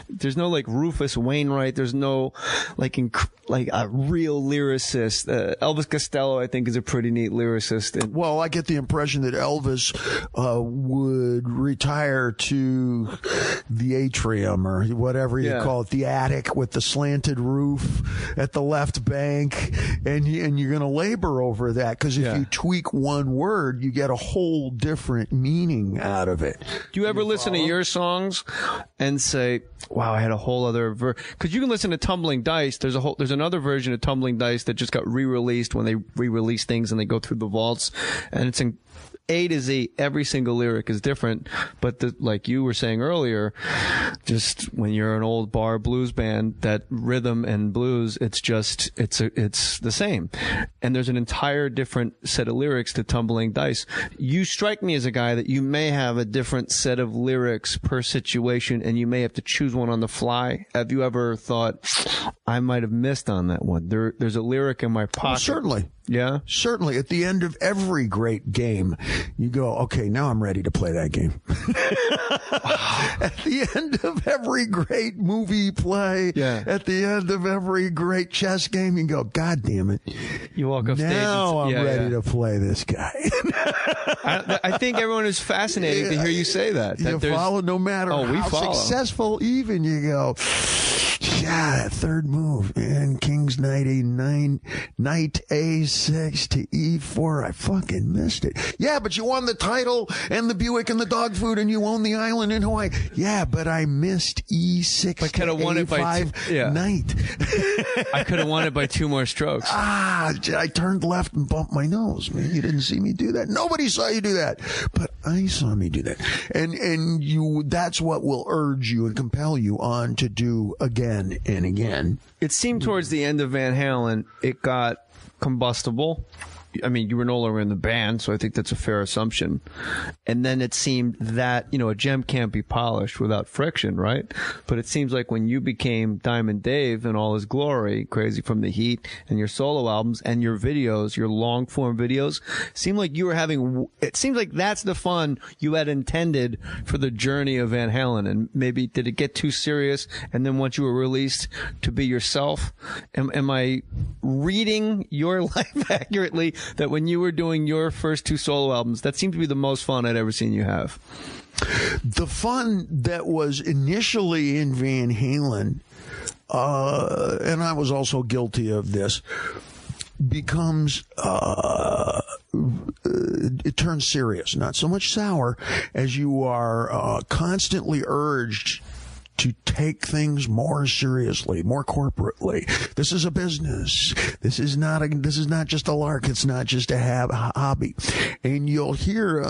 there's no like Rufus Wainwright. There's no like a real lyricist. Elvis Costello, I think, is a pretty neat lyricist. Well, I get the impression that Elvis would retire to the atrium or whatever you call it, the attic with the slanted roof at the left bank, and you're going to labor over that, because if you tweak one word, you get a whole different meaning out of it. Do you ever listen to your songs and say, wow, I had a whole other because you can listen to Tumbling Dice. There's another version of Tumbling Dice that just got re-released when they re-release things and they go through the vaults, and it's in A to Z. Every single lyric is different, but like you were saying earlier, just when you're an old bar blues band, that rhythm and blues, it's the same. And there's an entire different set of lyrics to Tumbling Dice. You strike me as a guy that you may have a different set of lyrics per situation, and you may have to choose one on the fly. Have you ever thought, I might have missed on that one? There's a lyric in my pocket. Oh, certainly. Yeah? Certainly. At the end of every great game, you go, okay, now I'm ready to play that game. At the end of every great movie play, at the end of every great chess game, you go, God damn it. You walk off stage. Now I'm ready to play this guy. I think everyone is fascinated to hear you say that. You follow no matter how successful even you go. Yeah, that third move, man. King's Knight A9, Knight A6 to E4. I fucking missed it. Yeah, but you won the title and the Buick and the dog food, and you own the island in Hawaii. Yeah, but I missed E6 to A5 Knight. I could have won it by 2 more strokes. I turned left and bumped my nose, man. You didn't see me do that. Nobody saw you do that, but I saw me do that. And that's what will urge you and compel you on to do again and again. It seemed towards the end of Van Halen, it got combustible. I mean, you were no longer in the band, so I think that's a fair assumption. And then it seemed that, a gem can't be polished without friction, right? But it seems like when you became Diamond Dave in all his glory, Crazy from the Heat, and your solo albums and your videos, your long-form videos, seemed like you were it seems like that's the fun you had intended for the journey of Van Halen. And maybe, did it get too serious? And then once you were released to be yourself, am I reading your life accurately? That when you were doing your first 2 solo albums, that seemed to be the most fun I'd ever seen you have. The fun that was initially in Van Halen, and I was also guilty of this, becomes it turns serious, not so much sour, as you are constantly urged to take things more seriously, more corporately. This is a business. This is not just a lark. It's not just a hobby. And you'll hear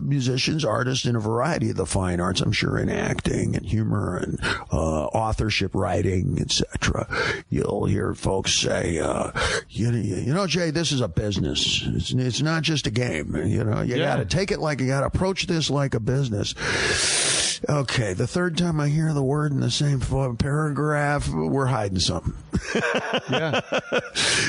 musicians, artists in a variety of the fine arts, I'm sure, in acting and humor and authorship, writing, etc. You'll hear folks say, Jay, this is a business. It's not just a game. You got to take it like, you got to approach this like a business. Okay, the third time I hear the word in the same paragraph, we're hiding something. Yeah.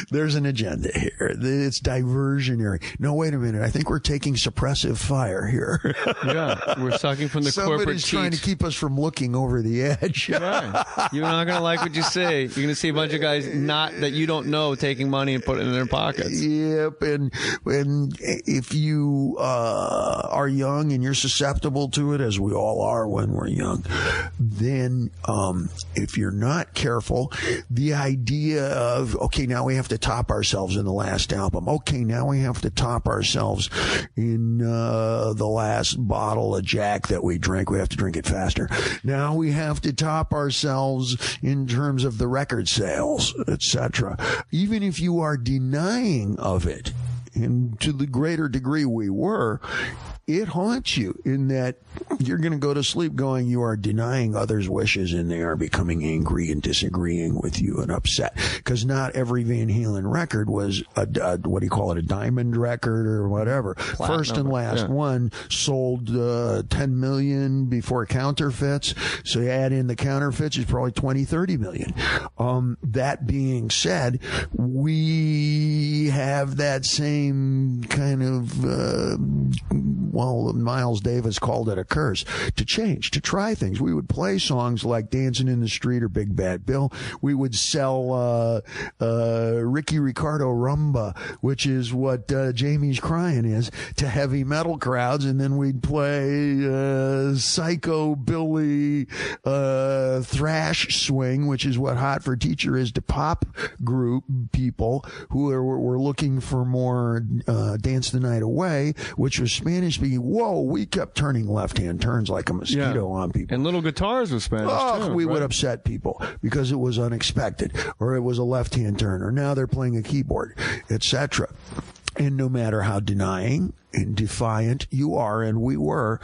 There's an agenda here. It's diversionary. No, wait a minute. I think we're taking suppressive fire here. Yeah, we're sucking from the corporate Somebody's trying to keep us from looking over the edge. Right. You're not going to like what you say. You're going to see a bunch of guys that you don't know taking money and putting it in their pockets. Yep, and if you are young and you're susceptible to it, as we all are when we're young, then if you're not careful, the idea of, okay, now we have to top ourselves in the last album. Okay, now we have to top ourselves in the last bottle of Jack that we drank. We have to drink it faster. Now we have to top ourselves in terms of the record sales, etc. Even if you are denying of it, and to the greater degree we were, it haunts you in that you're going to go to sleep going, you are denying others' wishes and they are becoming angry and disagreeing with you and upset. Because not every Van Halen record was a what do you call it, a diamond record or whatever. Platinum. First and last one sold 10 million before counterfeits. So you add in the counterfeits, it's probably 20, 30 million. That being said, we have that same kind of, Miles Davis called it a curse, to change, to try things. We would play songs like Dancing in the Street or Big Bad Bill. We would sell Ricky Ricardo Rumba, which is what Jamie's Crying is, to heavy metal crowds, and then we'd play Psychobilly Thrash Swing, which is what Hot for Teacher is to pop group people who were looking for more Dance the Night Away, which was Spanish speaking. Whoa, we kept turning left-hand turns like a mosquito on people. And little guitars with Spanish, too. We would upset people because it was unexpected, or it was a left-hand turn, or now they're playing a keyboard, etc. And no matter how denying and defiant you are, and we were,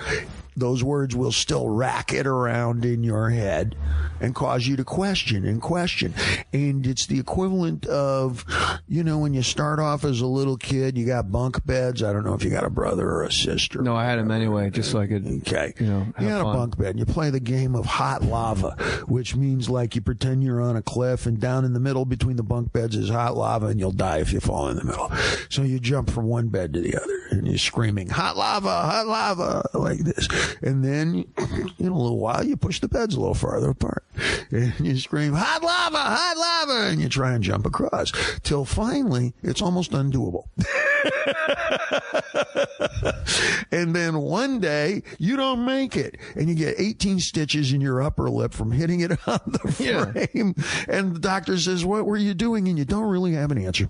those words will still racket around in your head and cause you to question and question. And it's the equivalent of, when you start off as a little kid, you got bunk beds. I don't know if you got a brother or a sister. No, I had them anyway, just so I could, okay. have you got fun. a bunk bed, and you play the game of hot lava, which means like you pretend you're on a cliff, and down in the middle between the bunk beds is hot lava, and you'll die if you fall in the middle. So you jump from one bed to the other, and you're screaming, hot lava, like this. And then, in a little while, you push the beds a little farther apart. And you scream, hot lava, and you try and jump across. Till finally, it's almost undoable. And then one day, you don't make it. And you get 18 stitches in your upper lip from hitting it on the frame. And the doctor says, what were you doing? And you don't really have an answer.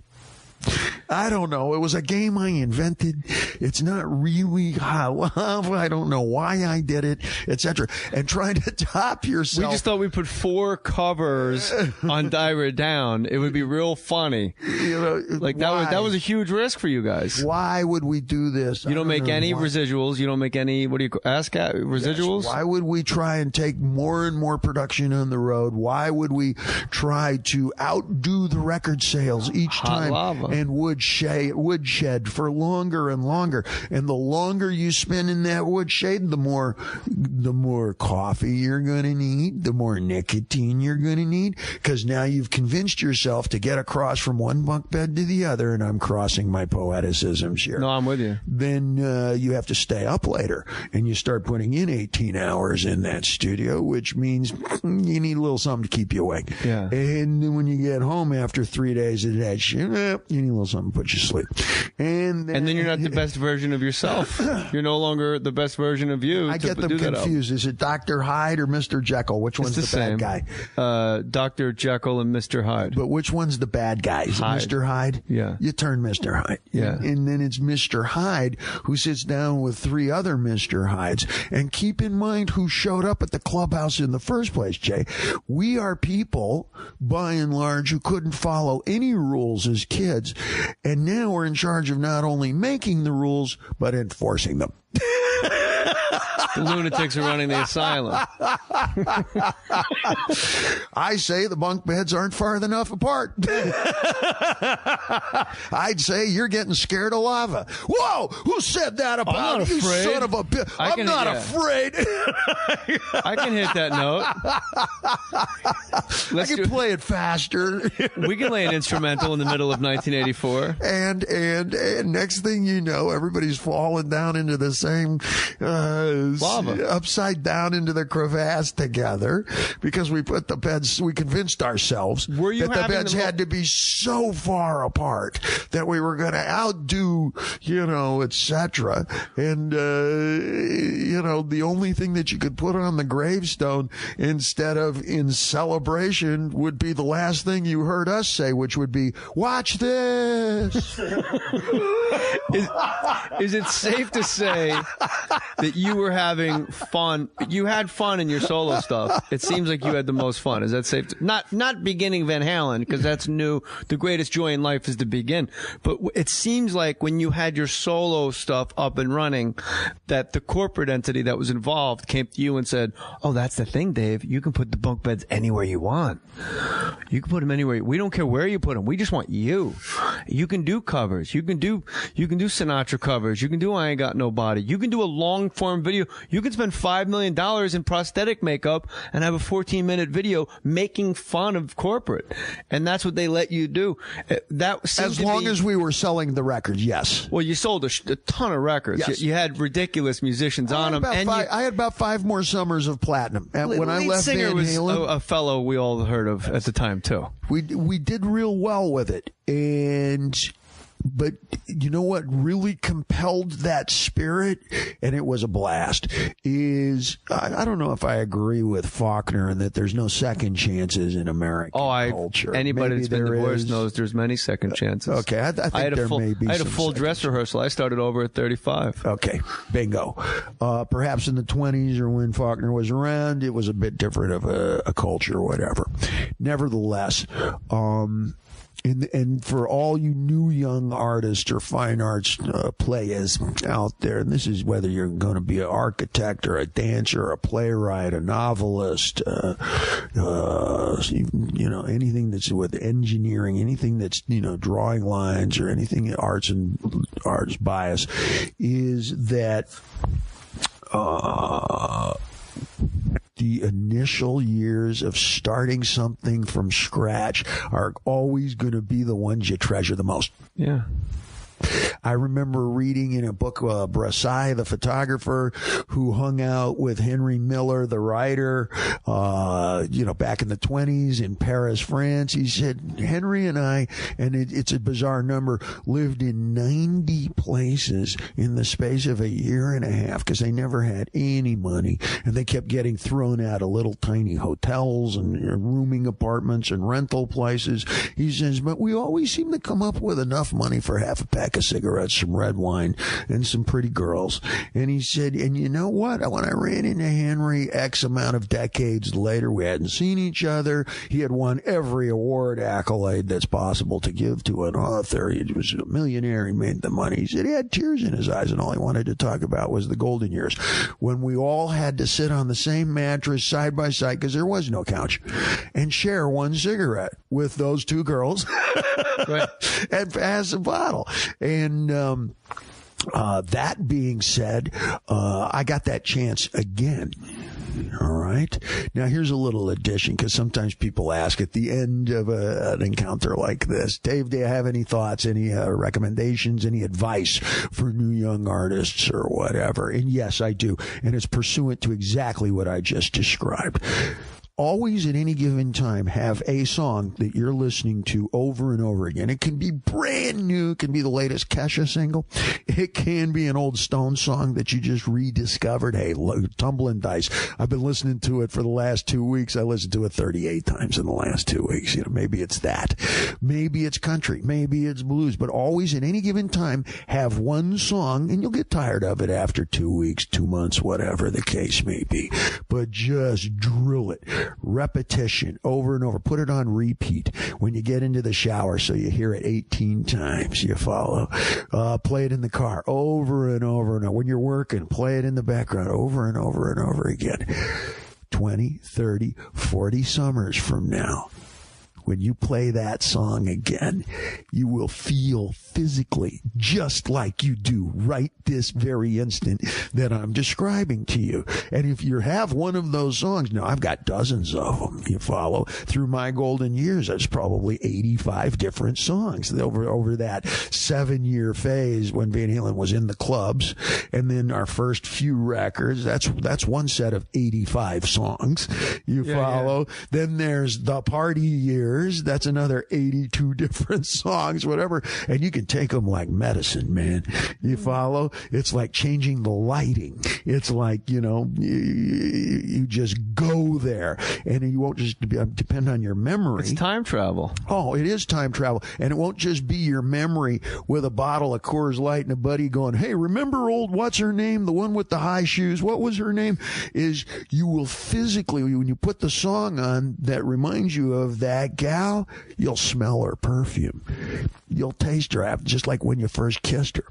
I don't know. It was a game I invented. It's not really how. I don't know why I did it, etc. And trying to top yourself. We just thought we put 4 covers on Diver Down. It would be real funny. Like that was a huge risk for you guys. Why would we do this? You don't make any residuals. You don't make any, what do you ask at residuals? Yes. Why would we try and take more and more production on the road? Why would we try to outdo the record sales each time? Lava. And woodshed for longer and longer. And the longer you spend in that woodshed, the more coffee you're going to need, the more nicotine you're going to need, because now you've convinced yourself to get across from one bunk bed to the other, and I'm crossing my poeticisms here. No, I'm with you. Then you have to stay up later, and you start putting in 18 hours in that studio, which means you need a little something to keep you awake. Yeah. And then when you get home after 3 days of that shit, you need a little something to put you to sleep. And then you're not the best version of yourself. You're no longer the best version of you. I get them confused. Is it Dr. Hyde or Mr. Jekyll? Which one's the bad guy? Dr. Jekyll and Mr. Hyde. But which one's the bad guy? Is it Mr. Hyde? Yeah. You turn Mr. Hyde. Yeah. And then it's Mr. Hyde who sits down with 3 other Mr. Hydes. And keep in mind who showed up at the clubhouse in the first place, Jay. We are people, by and large, who couldn't follow any rules as kids. And now we're in charge of not only making the rules, but enforcing them. The lunatics are running the asylum. I say the bunk beds aren't far enough apart. I'd say you're getting scared of lava. Whoa! Who said that about you, son of a bitch? I'm not afraid. I can hit that note. I can play it faster. We can lay an instrumental in the middle of 1984. And next thing you know, everybody's falling down into the same lava, upside down into the crevasse together, because we put the beds. We convinced ourselves that the beds had to be so far apart that we were going to outdo, etc. And the only thing that you could put on the gravestone instead of in celebration would be the last thing you heard us say, which would be, "Watch this." Is it safe to say that you were having fun? You had fun in your solo stuff. It seems like you had the most fun. Is that safe? Not beginning Van Halen, because that's new. The greatest joy in life is to begin. But it seems like when you had your solo stuff up and running, that the corporate entity that was involved came to you and said, "Oh, that's the thing, Dave. You can put the bunk beds anywhere you want. You can put them anywhere. We don't care where you put them. We just want you. You can do covers. You can do Sinatra covers. You can do I Ain't Got No Body. You can do a long form video. You can spend $5 million in prosthetic makeup and have a 14-minute video making fun of corporate, and that's what they let you do. That as long as we were selling the records, yes. Well, you sold a ton of records. Yes. You had ridiculous musicians on them, and I had about 5 more summers of platinum. And when I left singer Van Halen, was a fellow we all heard of at the time too. We did real well with it, but you know what really compelled that spirit, and it was a blast, is I don't know if I agree with Faulkner in that there's no second chances in American culture. Anybody Maybe that's been divorced is. knows there's many second chances. Okay, I think there may be. I had a some full dress rehearsal. I started over at 35. Okay, bingo. Perhaps in the 20s or when Faulkner was around, it was a bit different of a culture or whatever. Nevertheless, and for all you new young artists or fine arts players out there, and this is whether you're going to be an architect or a dancer or a playwright, a novelist, anything that's with engineering, anything that's, drawing lines or anything arts bias, is that the initial years of starting something from scratch are always going to be the ones you treasure the most. Yeah. I remember reading in a book, Brassai, the photographer, who hung out with Henry Miller, the writer, back in the 20s in Paris, France. He said, Henry and I, and it's a bizarre number, lived in 90 places in the space of a year and a half because they never had any money. And they kept getting thrown out of little tiny hotels and rooming apartments and rental places. He says, but we always seem to come up with enough money for half a pack of cigarettes, some red wine, and some pretty girls. And he said, and you know what? When I ran into Henry X amount of decades later, we hadn't seen each other. He had won every award accolade that's possible to give to an author. He was a millionaire. He made the money. He said he had tears in his eyes, and all he wanted to talk about was the golden years when we all had to sit on the same mattress side by side because there was no couch and share one cigarette with those two girls right. and pass a bottle. And that being said, I got that chance again. All right. Now, here's a little addition, because sometimes people ask at the end of an encounter like this, Dave, do you have any thoughts, any recommendations, any advice for new young artists or whatever? And yes, I do. And it's pursuant to exactly what I just described. Always at any given time have a song that you're listening to over and over again. It can be brand new. It can be the latest Kesha single. It can be an old Stone song that you just rediscovered. Hey, Tumbling Dice. I've been listening to it for the last 2 weeks. I listened to it 38 times in the last 2 weeks. Maybe it's that. Maybe it's country. Maybe it's blues. But always at any given time have one song, and you'll get tired of it after 2 weeks, 2 months, whatever the case may be. But just drill it. Repetition over and over. Put it on repeat when you get into the shower so you hear it 18 times. You follow. Play it in the car over and over and over. When you're working, play it in the background over and over and over again. 20, 30, 40 summers from now, when you play that song again, you will feel physically just like you do right this very instant that I'm describing to you. And if you have one of those songs, now I've got dozens of them, you follow. Through my golden years, that's probably 85 different songs over that 7-year phase when Van Halen was in the clubs. And then our first few records, that's one set of 85 songs, you follow. Yeah. Then there's the party years. Years. That's another 82 different songs, whatever. And you can take them like medicine, man. You follow? It's like changing the lighting. It's like, you just go there, and you won't just depend on your memory. It's time travel. Oh, it is time travel. And it won't just be your memory with a bottle of Coors Light and a buddy going, hey, remember old what's her name? The one with the high shoes. What was her name? Is you will physically, when you put the song on that reminds you of that gal, you'll smell her perfume. You'll taste her, just like when you first kissed her.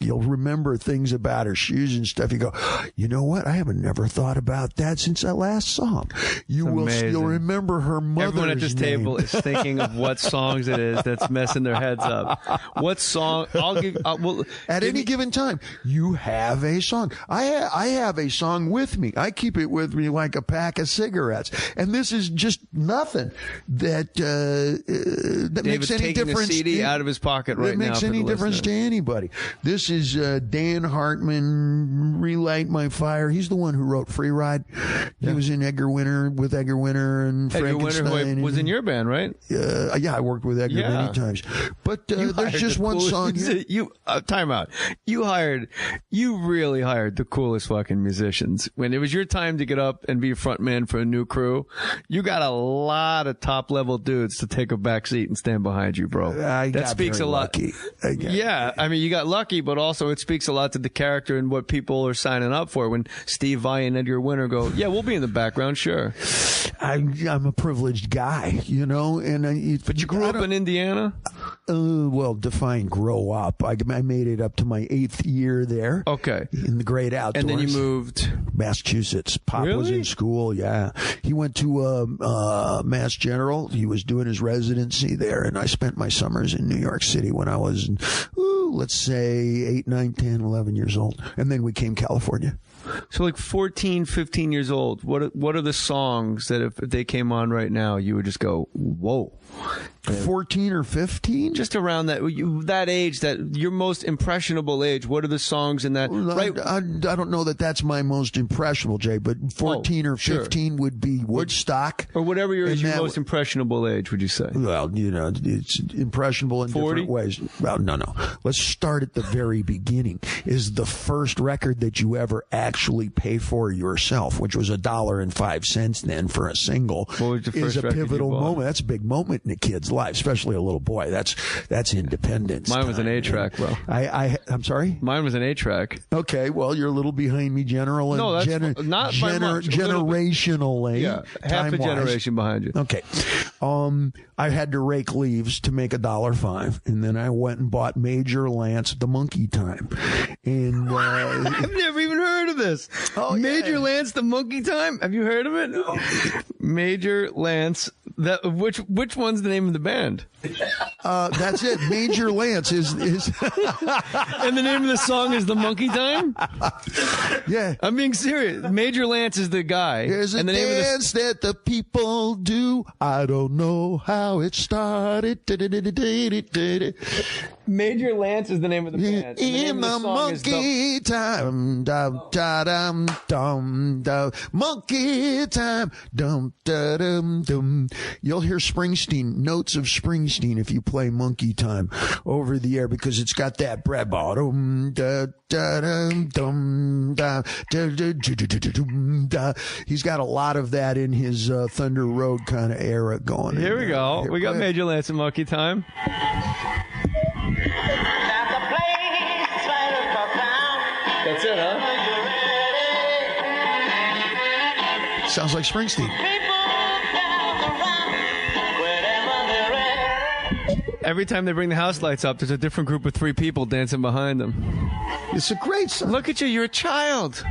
You'll remember things about her shoes and stuff. You go, you know what? I haven't never thought about that since I last saw him. You'll remember her mother's Everyone at this name. table is thinking of what songs it is that's messing their heads up. What song? At any given time, you have a song. I have a song with me. I keep it with me like a pack of cigarettes. And this is just nothing that makes any difference. A CD out of his pocket right now. That makes any difference to anybody. This is Dan Hartman, Relight My Fire. He's the one who wrote Free Ride. He was in Edgar Winter and Frankenstein. Edgar Winter was in your band, right? Yeah, I worked with Edgar many times. But there's just one song here. Time out. You really hired the coolest fucking musicians. When it was your time to get up and be a front man for a new crew, you got a lot of top level dudes to take a back seat and stand behind you, bro. That speaks a lot. I mean, you got lucky, but also it speaks a lot to the character and what people are signing up for. When Steve Vai and Edgar Winter go, yeah, we'll be in the background, sure. I'm a privileged guy, but you grew up in Indiana? Well, define grow up. I made it up to my 8th year there. Okay. In the great outdoors. And then you moved? Massachusetts. Pop was in school, yeah. He went to Mass General. He was doing his residency there, and I spent my summers in New York City when I was, let's say, 8, 9, 10, 11 years old. And then we came California. So like 14, 15 years old, what are the songs that if they came on right now, you would just go, whoa? 14 or 15? Just around that age, that your most impressionable age. What are the songs in that? Right. I don't know that that's my most impressionable, Jay, but 14 or 15 would be Woodstock. Or whatever your most impressionable age, would you say? Well, it's impressionable in 40? Different ways. Well, no. Let's start at the very beginning. Is the first record that you ever actually pay for yourself, which was $1.05 then for a single, what was the first is a pivotal moment. That's a big moment in a kid's life, especially a little boy. That's independence. Mine was an 8-track, bro. I'm sorry? Mine was an 8-track. Okay, well, you're a little behind me, General. No, that's not by much. Generationally. Yeah, half a generation behind you. Okay. I had to rake leaves to make $1.05, and then I went and bought Major Lance, The Monkey Time. And I've never even heard of this. Oh, Major Lance, The Monkey Time? Have you heard of it? No. Major Lance. Which one's the name of the band? That's it. Major Lance is and the name of the song is The Monkey Time? Yeah. I'm being serious. Major Lance is the guy. There's a dance that the people do. I don't know how it started. Major Lance is the name of the band. In the monkey time. Dum, da, dum, dum, dum. Monkey time. Dum, da, dum, dum. You'll hear Springsteen, notes of Springsteen, if you play Monkey Time over the air, because it's got that bread bottom. He's got a lot of that in his Thunder Road kind of era going. Here we go. We got Major Lance and Monkey Time. That's it, huh? Sounds like Springsteen. Every time they bring the house lights up, there's a different group of 3 people dancing behind them. It's a great song. Look at you. You're a child. We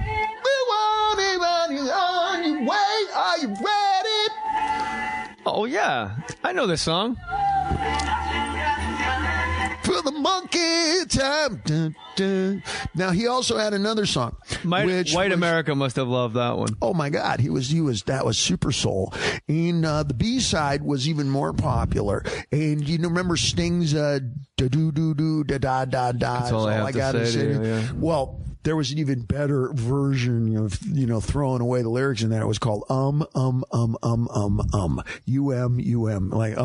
want it on your way. Are you ready? Oh, yeah. I know this song. For the monkey time. Dun, dun. Now, he also had another song. White America must have loved that one. Oh, my God. That was Super Soul. And the B-side was even more popular. And you remember Sting's da-do-do-do, da-da-da-da. That's all I have to say. Yeah. Well, there was an even better version of, throwing away the lyrics in that. It was called like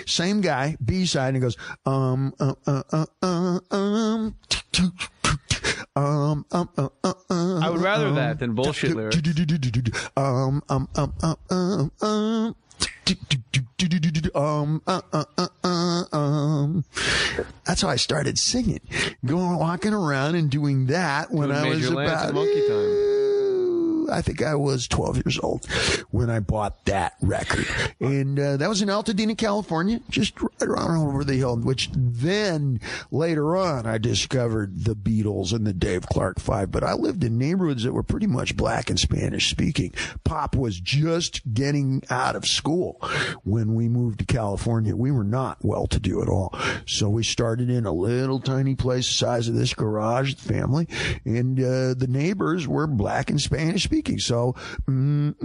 Same guy, B-side, and he goes I would rather that than bullshit lyrics. That's how I started singing, walking around and doing that when I was about Monkey Time. I think I was 12 years old when I bought that record. And that was in Altadena, California, just right around over the hill, which then later on I discovered the Beatles and the Dave Clark Five. But I lived in neighborhoods that were pretty much black and Spanish speaking. Pop was just getting out of school when we moved to California. We were not well to do at all. So we started in a little tiny place the size of this garage, the family, and the neighbors were black and Spanish speaking. So, This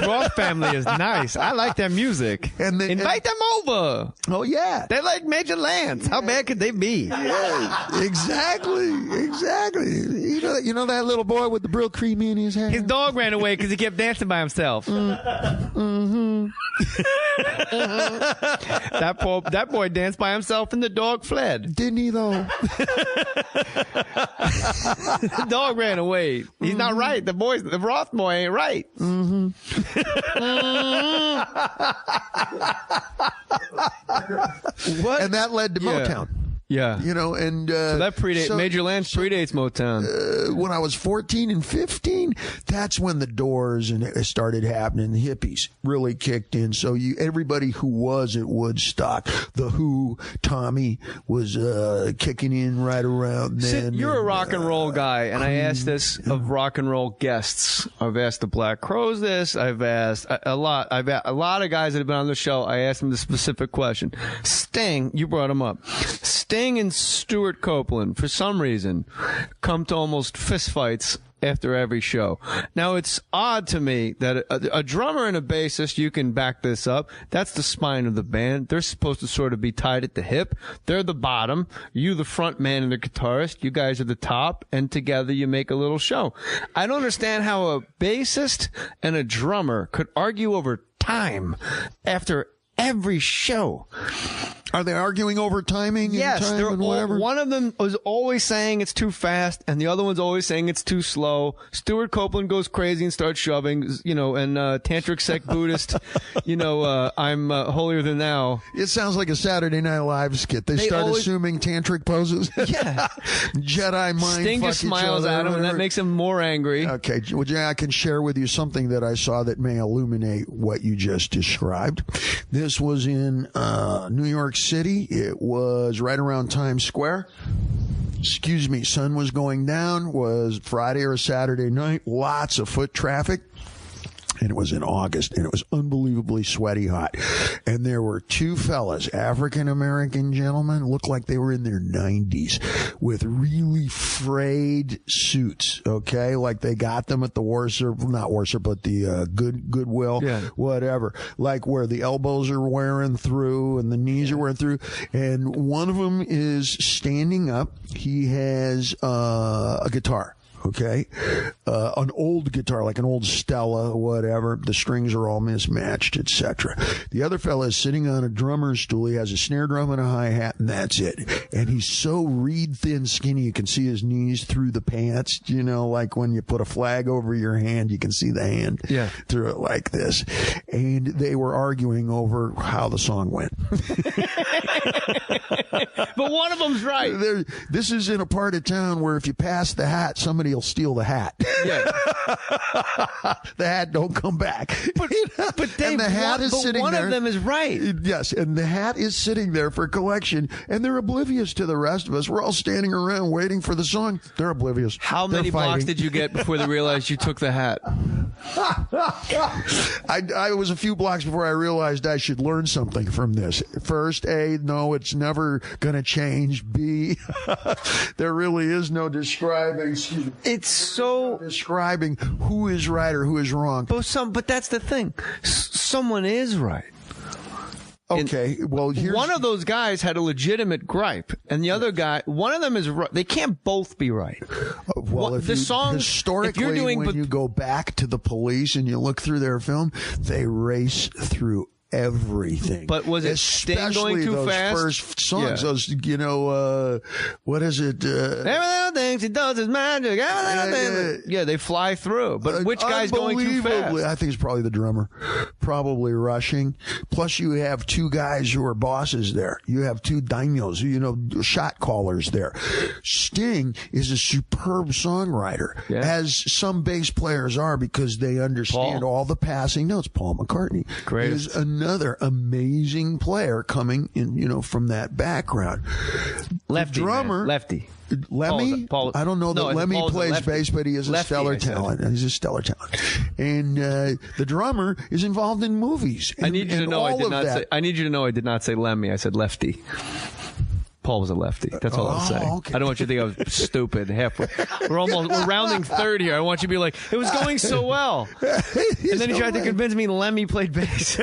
Roth family is nice. I like their music. Invite them over. Oh, yeah. They like Major Lance. How bad could they be? Yeah, exactly. You know that little boy with the Brill cream in his hair? His dog ran away because he kept dancing by himself. That boy danced by himself and the dog fled. Didn't he, though? The dog ran away. He's not right. The Roth boy ain't right. What? And that led to Motown. Yeah. And so that predates Major Lance predates Motown. When I was 14 and 15, that's when the Doors and it started happening. The hippies really kicked in. So everybody who was at Woodstock, the Who, Tommy was kicking in right around then. You're a rock and roll guy, and I asked this of rock and roll guests. I've asked the Black Crowes this. I've asked a lot of guys that have been on the show. I asked them the specific question. Sting, you brought him up. Sting and Stuart Copeland, for some reason, come to almost fistfights after every show. Now, it's odd to me that a drummer and a bassist, you can back this up, that's the spine of the band. They're supposed to sort of be tied at the hip. They're the bottom. You, the front man and the guitarist. You guys are the top, and together you make a little show. I don't understand how a bassist and a drummer could argue over time after every show. Are they arguing over timing? Yes, and time and whatever? One of them was always saying it's too fast, and the other one's always saying it's too slow. Stuart Copeland goes crazy and starts shoving, and Tantric Sect Buddhist, I'm holier than thou. It sounds like a Saturday Night Live skit. They start assuming tantric poses. Yeah. Jedi mind Sting just smiles at him, and that makes him more angry. Okay, well, I can share with you something that I saw that may illuminate what you just described. This was in New York City. It was right around Times Square. Sun was going down. Was Friday or Saturday night. Lots of foot traffic. And it was in August, and it was unbelievably sweaty hot. And there were two fellas, African-American gentlemen, looked like they were in their 90s, with really frayed suits, okay? Like they got them at the Goodwill, whatever. Like where the elbows are wearing through and the knees are wearing through. And one of them is standing up. He has a guitar. Okay, an old guitar, like an old Stella, whatever. The strings are all mismatched, etc. The other fella is sitting on a drummer's stool. He has a snare drum and a hi-hat, and that's it. And he's so reed thin, skinny, you can see his knees through the pants. Like when you put a flag over your hand, you can see the hand through it like this. And they were arguing over how the song went. But one of them's right. This is in a part of town where if you pass the hat, somebody will steal the hat. Yeah. The hat don't come back. But Dave, and the hat is sitting one there. Of them is right. Yes, and the hat is sitting there for collection, and they're oblivious to the rest of us. We're all standing around waiting for the song. They're oblivious. How many blocks did you get before they realized you took the hat? I was a few blocks before I realized I should learn something from this. First, A, no, it's never going to change. B, there really is no describing. It's so describing who is right or who is wrong. But that's the thing. Someone is right. Okay, well, here's... One of those guys had a legitimate gripe, and the other guy, one of them is right. They can't both be right. Well, historically, when you go back to the Police and you look through their film, they race through everything. But was it Sting going too fast? First songs, those, what is it? Everything thinks he does is magic. Yeah, they fly through. But which guy's going too fast? I think it's probably the drummer, probably rushing. Plus, you have two guys who are bosses there. You have two daimyos, shot callers there. Sting is a superb songwriter, as some bass players are, because they understand all the passing notes. Paul McCartney is another amazing player coming in, from that background. Lefty, the drummer, man. Lefty. Lemmy? I don't know that Lemmy plays bass, but he is a stellar talent. He's a stellar talent. And the drummer is involved in movies. And, I need you to know I did not say Lemmy. I said Lefty. Paul was a lefty. That's all I'm saying. Okay. I don't want you to think I was stupid halfway. We're rounding third here. I want you to be like, it was going so well. And then he tried to convince me Lemmy played bass.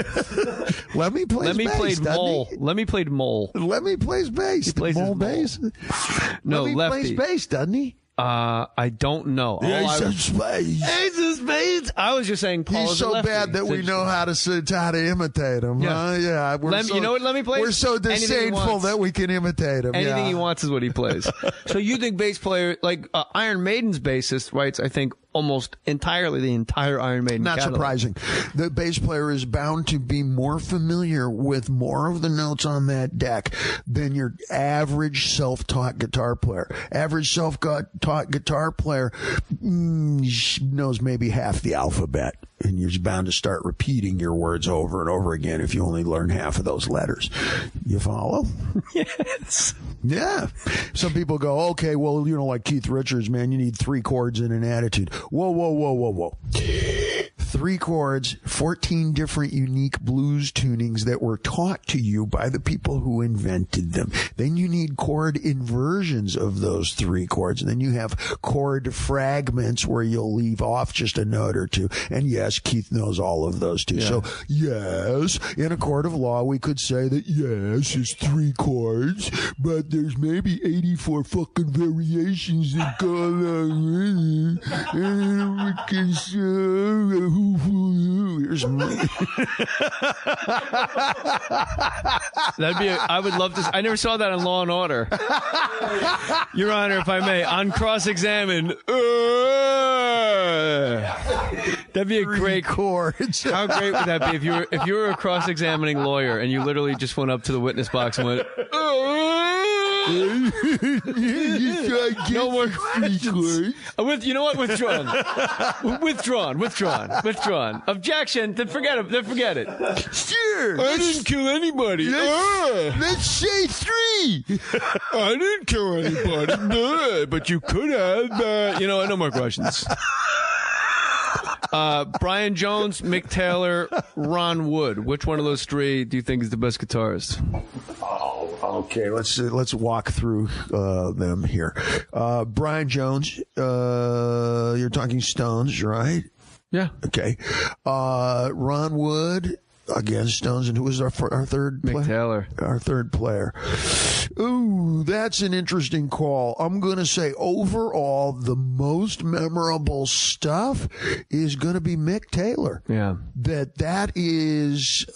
Lemmy played mole. Lemmy played mole. Lemmy plays bass. He plays mole bass? No, Lemmy lefty. plays bass, doesn't he? I don't know. Ace of Spades. I was just saying Paul He's is so a lefty. bad that we know how to imitate him. Yeah. You know what Lemmy plays? We're so disdainful that we can imitate him. Anything he wants is what he plays. So you think bass player, like Iron Maiden's bassist writes, I think, almost entirely the entire Iron Maiden Not catalog. surprising. The bass player is bound to be more familiar with more of the notes on that deck than your average self-taught guitar player. Average self-taught guitar player knows maybe half the alphabet, and you're bound to start repeating your words over and over again if you only learn half of those letters. You follow? Yes. Yeah. Some people go, okay, well, like Keith Richards, man, you need 3 chords and an attitude. Whoa. 3 chords, 14 different unique blues tunings that were taught to you by the people who invented them. Then you need chord inversions of those 3 chords. And then you have chord fragments where you'll leave off just a note or two. And yes, Keith knows all of those too. Yeah. So yes, in a court of law, we could say that yes, it's 3 chords, but there's maybe 84 fucking variations that go along with it. And we can say, here's me. I would love to. I never saw that on Law and Order. Your Honor, if I may, on cross-examine. That'd be a great chords. How great would that be if you were a cross-examining lawyer and you literally just went up to the witness box and went, no more questions. You know what? Withdrawn. Objection. Then forget it. Sure. I didn't kill anybody. Let's say 3. I didn't kill anybody. But you could have. No more questions. Brian Jones, Mick Taylor, Ron Wood. Which one of those 3 do you think is the best guitarist? Okay, let's walk through them here. Brian Jones, you're talking Stones, right? Yeah. Okay. Ron Wood, again, Stones, and who was our third player? Mick Taylor. Our third player. Ooh, that's an interesting call. I'm going to say overall, the most memorable stuff is going to be Mick Taylor. Yeah. That is,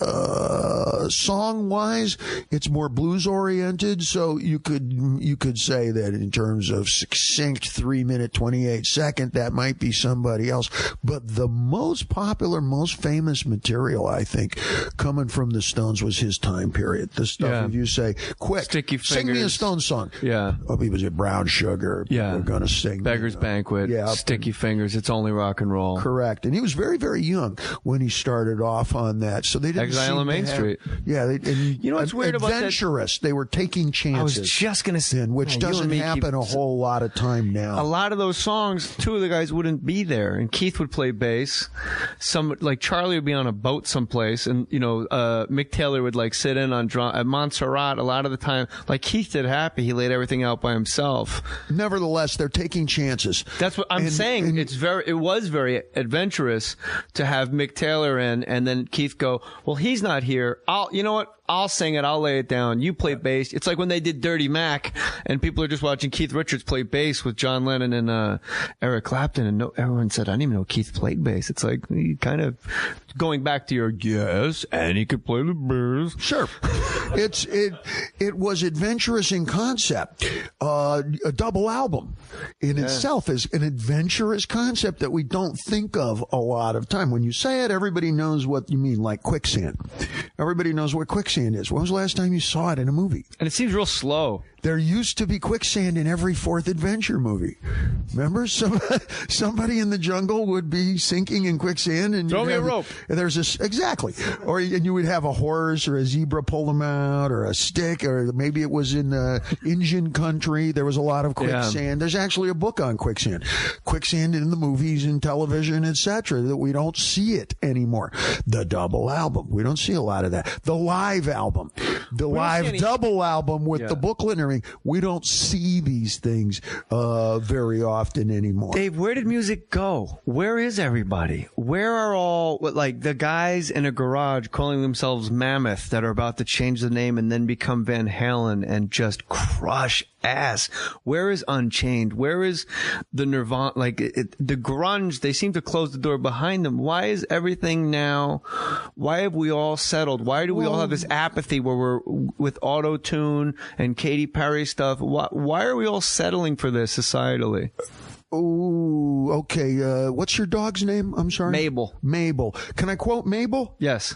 song-wise, it's more blues-oriented, so you could say that in terms of succinct 3-minute, 28-second, that might be somebody else. But the most popular, most famous material, I think, coming from the Stones was his time period. The stuff, if you say, quick, Sticky sing me a Stones song. Yeah. Oh, he was a Brown Sugar. Yeah. We're going to sing. Beggar's Banquet. Yeah. Sticky Fingers. It's Only Rock and Roll. Correct. And he was very, very young when he started off on that. So they didn't Exile on Main Street. Yeah. You know what's weird about that? Adventurous. They were taking chances. I was just going to say. Which doesn't happen a whole lot of time now. A lot of those songs, 2 of the guys wouldn't be there. And Keith would play bass. Like Charlie would be on a boat someplace. And, Mick Taylor would sit in on drum at Montserrat a lot of the time. Like Keith did Happy, he laid everything out by himself. Nevertheless, they're taking chances. That's what I'm saying. It was very adventurous to have Mick Taylor in, and then Keith go, well, he's not here. I'll I'll sing it. I'll lay it down. You play bass. It's like when they did Dirty Mac, and people are just watching Keith Richards play bass with John Lennon and Eric Clapton, and everyone said, I didn't even know Keith played bass. It's like you kind of going back to your yes, and he could play the bass. Sure. It was adventurous in concept. A double album in itself is an adventurous concept that we don't think of a lot of time. When you say it, everybody knows what you mean, like quicksand. Everybody knows what quicksand is. When was the last time you saw it in a movie? And it seems real slow. There used to be quicksand in every fourth adventure movie. Remember, somebody in the jungle would be sinking in quicksand, and throw me a rope. There's exactly, and you would have a horse or a zebra pull them out, or a stick, or maybe it was in Indian country. There was a lot of quicksand. Yeah. There's actually a book on quicksand in the movies and television, etc. That we don't see it anymore. The double album, we don't see a lot of that. The live album, the live double album with the booklet and everything. We don't see these things very often anymore. Dave, where did music go? Where is everybody? Where are all, like, the guys in a garage calling themselves Mammoth that are about to change the name and then become Van Halen and just crush ass? Where is Unchained? Where is the Nirvana? Like, the grunge, they seem to close the door behind them. Why is everything now? Why have we all settled? Why do we all have this apathy where we're with auto-tune and Katy Perry stuff? Why are we all settling for this societally? Oh, okay. What's your dog's name? I'm sorry? Mabel. Mabel. Can I quote Mabel? Yes.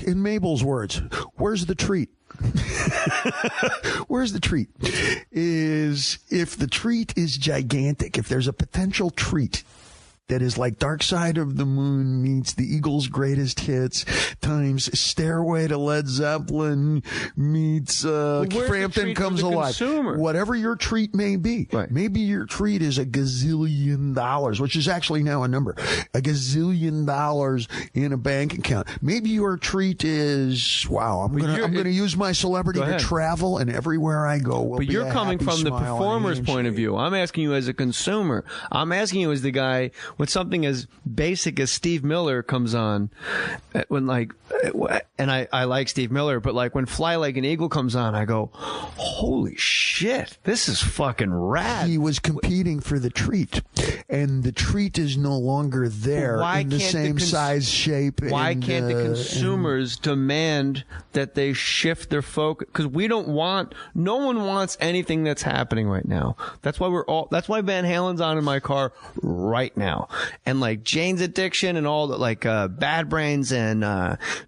In Mabel's words, where's the treat? Where's the treat? Is if the treat is gigantic, if there's a potential treat that is like Dark Side of the Moon meets the Eagles' greatest hits times Stairway to Led Zeppelin meets Frampton Comes Alive. Consumer? Whatever your treat may be. Right. Maybe your treat is $1 gazillion, which is actually now a number. $1 gazillion in a bank account. Maybe your treat is, wow, I'm going to use my celebrity to travel, and everywhere I go will be a happy smile. But you're coming from the performer's point of view. I'm asking you as a consumer. I'm asking you as the guy when something as basic as Steve Miller comes on, when and I like Steve Miller, but like when Fly Like an Eagle comes on, I go, holy shit, this is fucking rad. He was competing for the treat, and the treat is no longer there in the same size, shape. Why can't the consumers demand that they shift their focus? Because no one wants anything that's happening right now. That's why Van Halen's on in my car right now. And like Jane's Addiction and all that, like Bad Brains and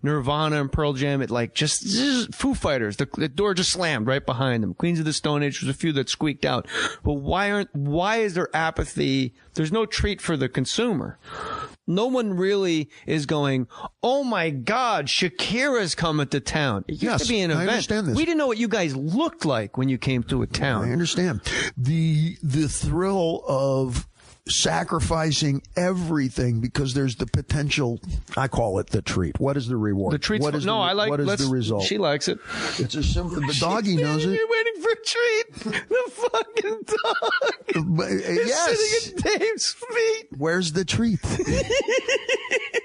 Nirvana and Pearl Jam, it like just Foo Fighters, the door just slammed right behind them. Queens of the Stone Age, there's a few that squeaked out. But why is there apathy? There's no treat for the consumer. No one really is going, oh my God, Shakira's coming to town. It used to be an event. I understand this. We didn't know what you guys looked like when you came to a town. I understand. The thrill of sacrificing everything because there's the potential. I call it the treat. What is the reward? The treat. What is the result? She likes it. It's a simple. The doggy knows it. You're waiting for a treat. The fucking dog is sitting at Dave's feet. Where's the treat?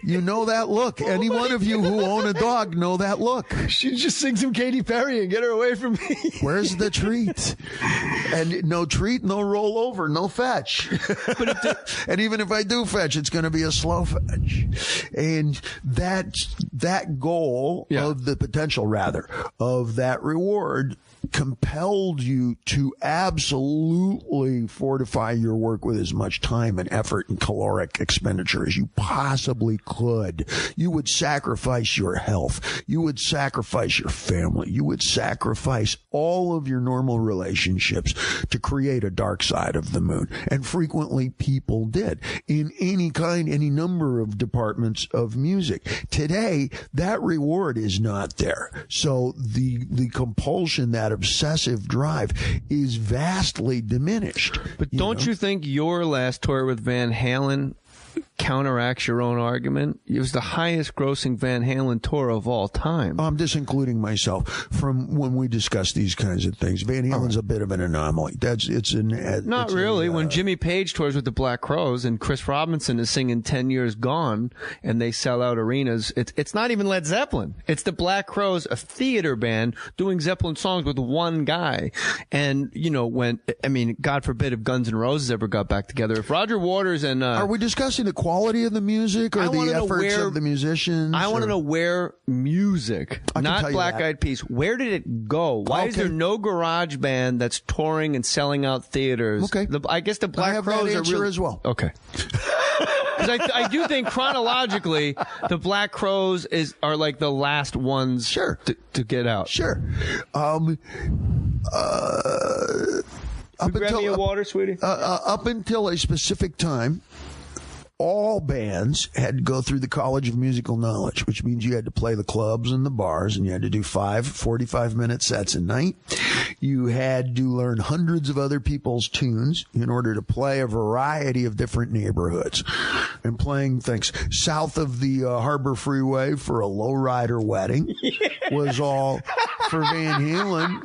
You know that look. Any one of you who own a dog know that look. She just sing some Katy Perry and get her away from me. Where's the treat? And no treat, no rollover, no fetch. And even if I do fetch, it's going to be a slow fetch. And that goal of the potential, rather, of that reward compelled you to absolutely fortify your work with as much time and effort and caloric expenditure as you possibly could. You would sacrifice your health. You would sacrifice your family. You would sacrifice all of your normal relationships to create a dark side of the moon. And frequently people did in any number of departments of music. Today, that reward is not there. So the compulsion, that obsessive drive, is vastly diminished. But don't you think your last tour with Van Halen counteracts your own argument. It was the highest grossing Van Halen tour of all time. I'm just including myself from when we discuss these kinds of things. Van Halen's a bit of an anomaly. Not really. When Jimmy Page tours with the Black Crowes and Chris Robinson is singing 10 Years Gone and they sell out arenas, it's not even Led Zeppelin. It's the Black Crowes, a theater band, doing Zeppelin songs with one guy. And, God forbid if Guns N' Roses ever got back together. If Roger Waters and... Are we discussing the quality of the music or the efforts of the musicians? I want to know where music, not Black Eyed Peas, where did it go? Why is there no garage band that's touring and selling out theaters? Okay. I guess the Black Crowes are real as well. Okay. Because I do think chronologically, the Black Crowes are like the last ones to get out. Sure. Grab me a water, sweetie. Up until a specific time, all bands had to go through the College of Musical Knowledge, which means you had to play the clubs and the bars, and you had to do 5 45-minute sets a night. You had to learn hundreds of other people's tunes in order to play a variety of different neighborhoods. And playing things south of the Harbor Freeway for a lowrider wedding was all for Van Halen.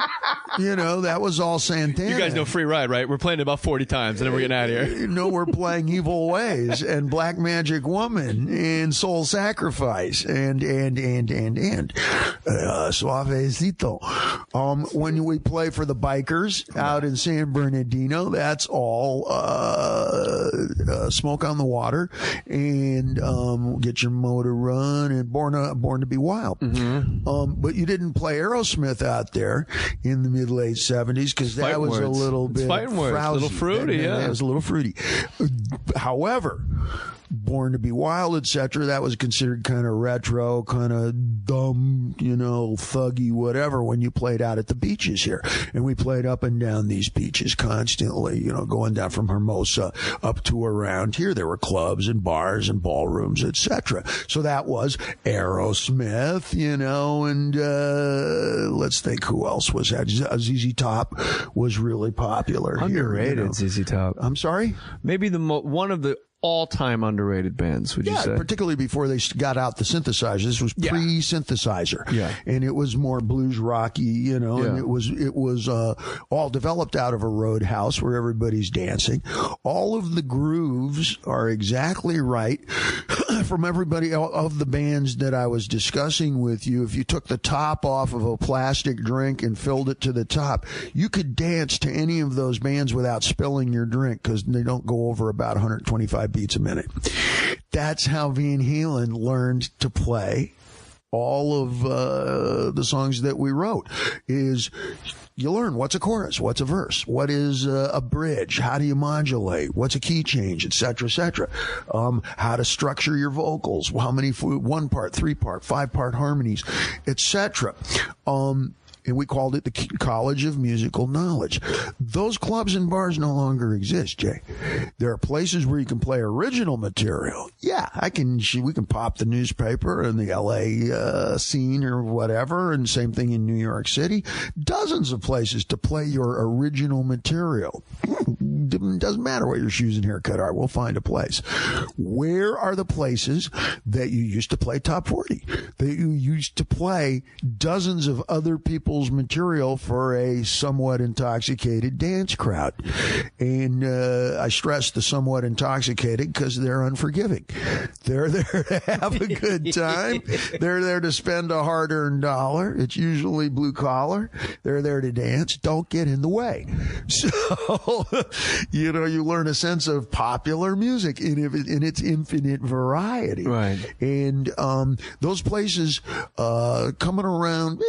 That was all Santana. You guys know Free Ride, right? We're playing it about 40 times, and then we're getting out of here. We're playing Evil Ways and Black Magic Woman and Soul Sacrifice and Suavecito. When we play for the bikers out in San Bernardino, that's all Smoke on the Water and Get Your Motor Run and Born to Be Wild. Mm-hmm. But you didn't play Aerosmith out there in the mid-late 70s because that was a little bit frowsy. A little fruity, It was a little fruity. However, Born to Be Wild, etc., that was considered kind of retro, kind of dumb, thuggy, whatever, when you played out at the beaches here. And we played up and down these beaches constantly, going down from Hermosa up to around here. There were clubs and bars and ballrooms, etc. So that was Aerosmith, and let's think who else was that. ZZ Top was really popular. Underrated ZZ Top. I'm sorry? Maybe one of the all-time underrated bands, would you say? Particularly before they got out the synthesizer. This was pre-synthesizer. Yeah. And it was more blues rocky, and it was all developed out of a roadhouse where everybody's dancing. All of the grooves are exactly right from everybody of the bands that I was discussing with you. If you took the top off of a plastic drink and filled it to the top, you could dance to any of those bands without spilling your drink because they don't go over about 125 beats a minute. That's how Van Halen learned to play all of the songs that we wrote. Is you learn what's a chorus, what's a verse, what is a bridge, how do you modulate, what's a key change, etc., etc. How to structure your vocals, how many 1-part, 3-part, 5-part harmonies, etc. And we called it the College of Musical Knowledge. Those clubs and bars no longer exist, Jay. There are places where you can play original material. Yeah, we can pop the newspaper in the LA scene or whatever, and same thing in New York City. Dozens of places to play your original material. Doesn't matter what your shoes and haircut are. We'll find a place. Where are the places that you used to play top 40? That you used to play dozens of other people's material for a somewhat intoxicated dance crowd. And I stress the somewhat intoxicated because they're unforgiving. They're there to have a good time. They're there to spend a hard-earned dollar. It's usually blue collar. They're there to dance. Don't get in the way. So, you learn a sense of popular music in its infinite variety. Right. And those places coming around,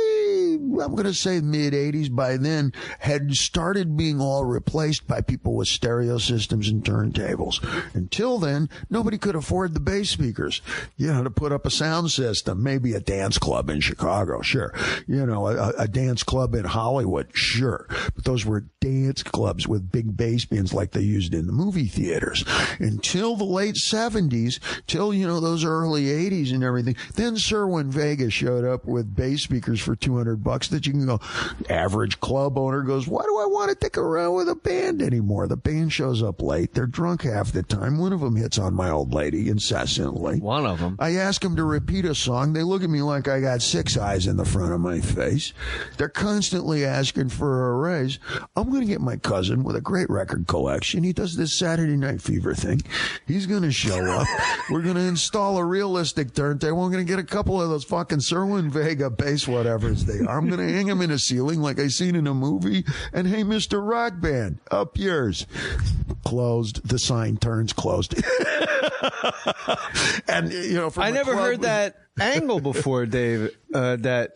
I'm going to say mid-'80s, by then, had started being all replaced by people with stereo systems and turntables. Until then, nobody could afford the bass speakers, to put up a sound system. Maybe a dance club in Chicago, sure. A dance club in Hollywood, sure. But those were dance clubs with big bass bands like they used in the movie theaters. Until the late 70s, till, those early 80s and everything. Then Sherwin Vega showed up with bass speakers for $200 $100 that you can go. Average club owner goes, why do I want to dick around with a band anymore? The band shows up late. They're drunk half the time. One of them hits on my old lady incessantly. One of them. I ask them to repeat a song. They look at me like I got 6 eyes in the front of my face. They're constantly asking for a raise. I'm going to get my cousin with a great record collection. He does this Saturday Night Fever thing. He's going to show up. We're going to install a realistic turntable. We're going to get a couple of those fucking Serwin Vega bass whatevers they are. I'm going to hang them in a ceiling like I seen in a movie. And hey, Mr. Rock Band, up yours. Closed. The sign turns closed. And, you know, from I never heard that angle before, Dave, that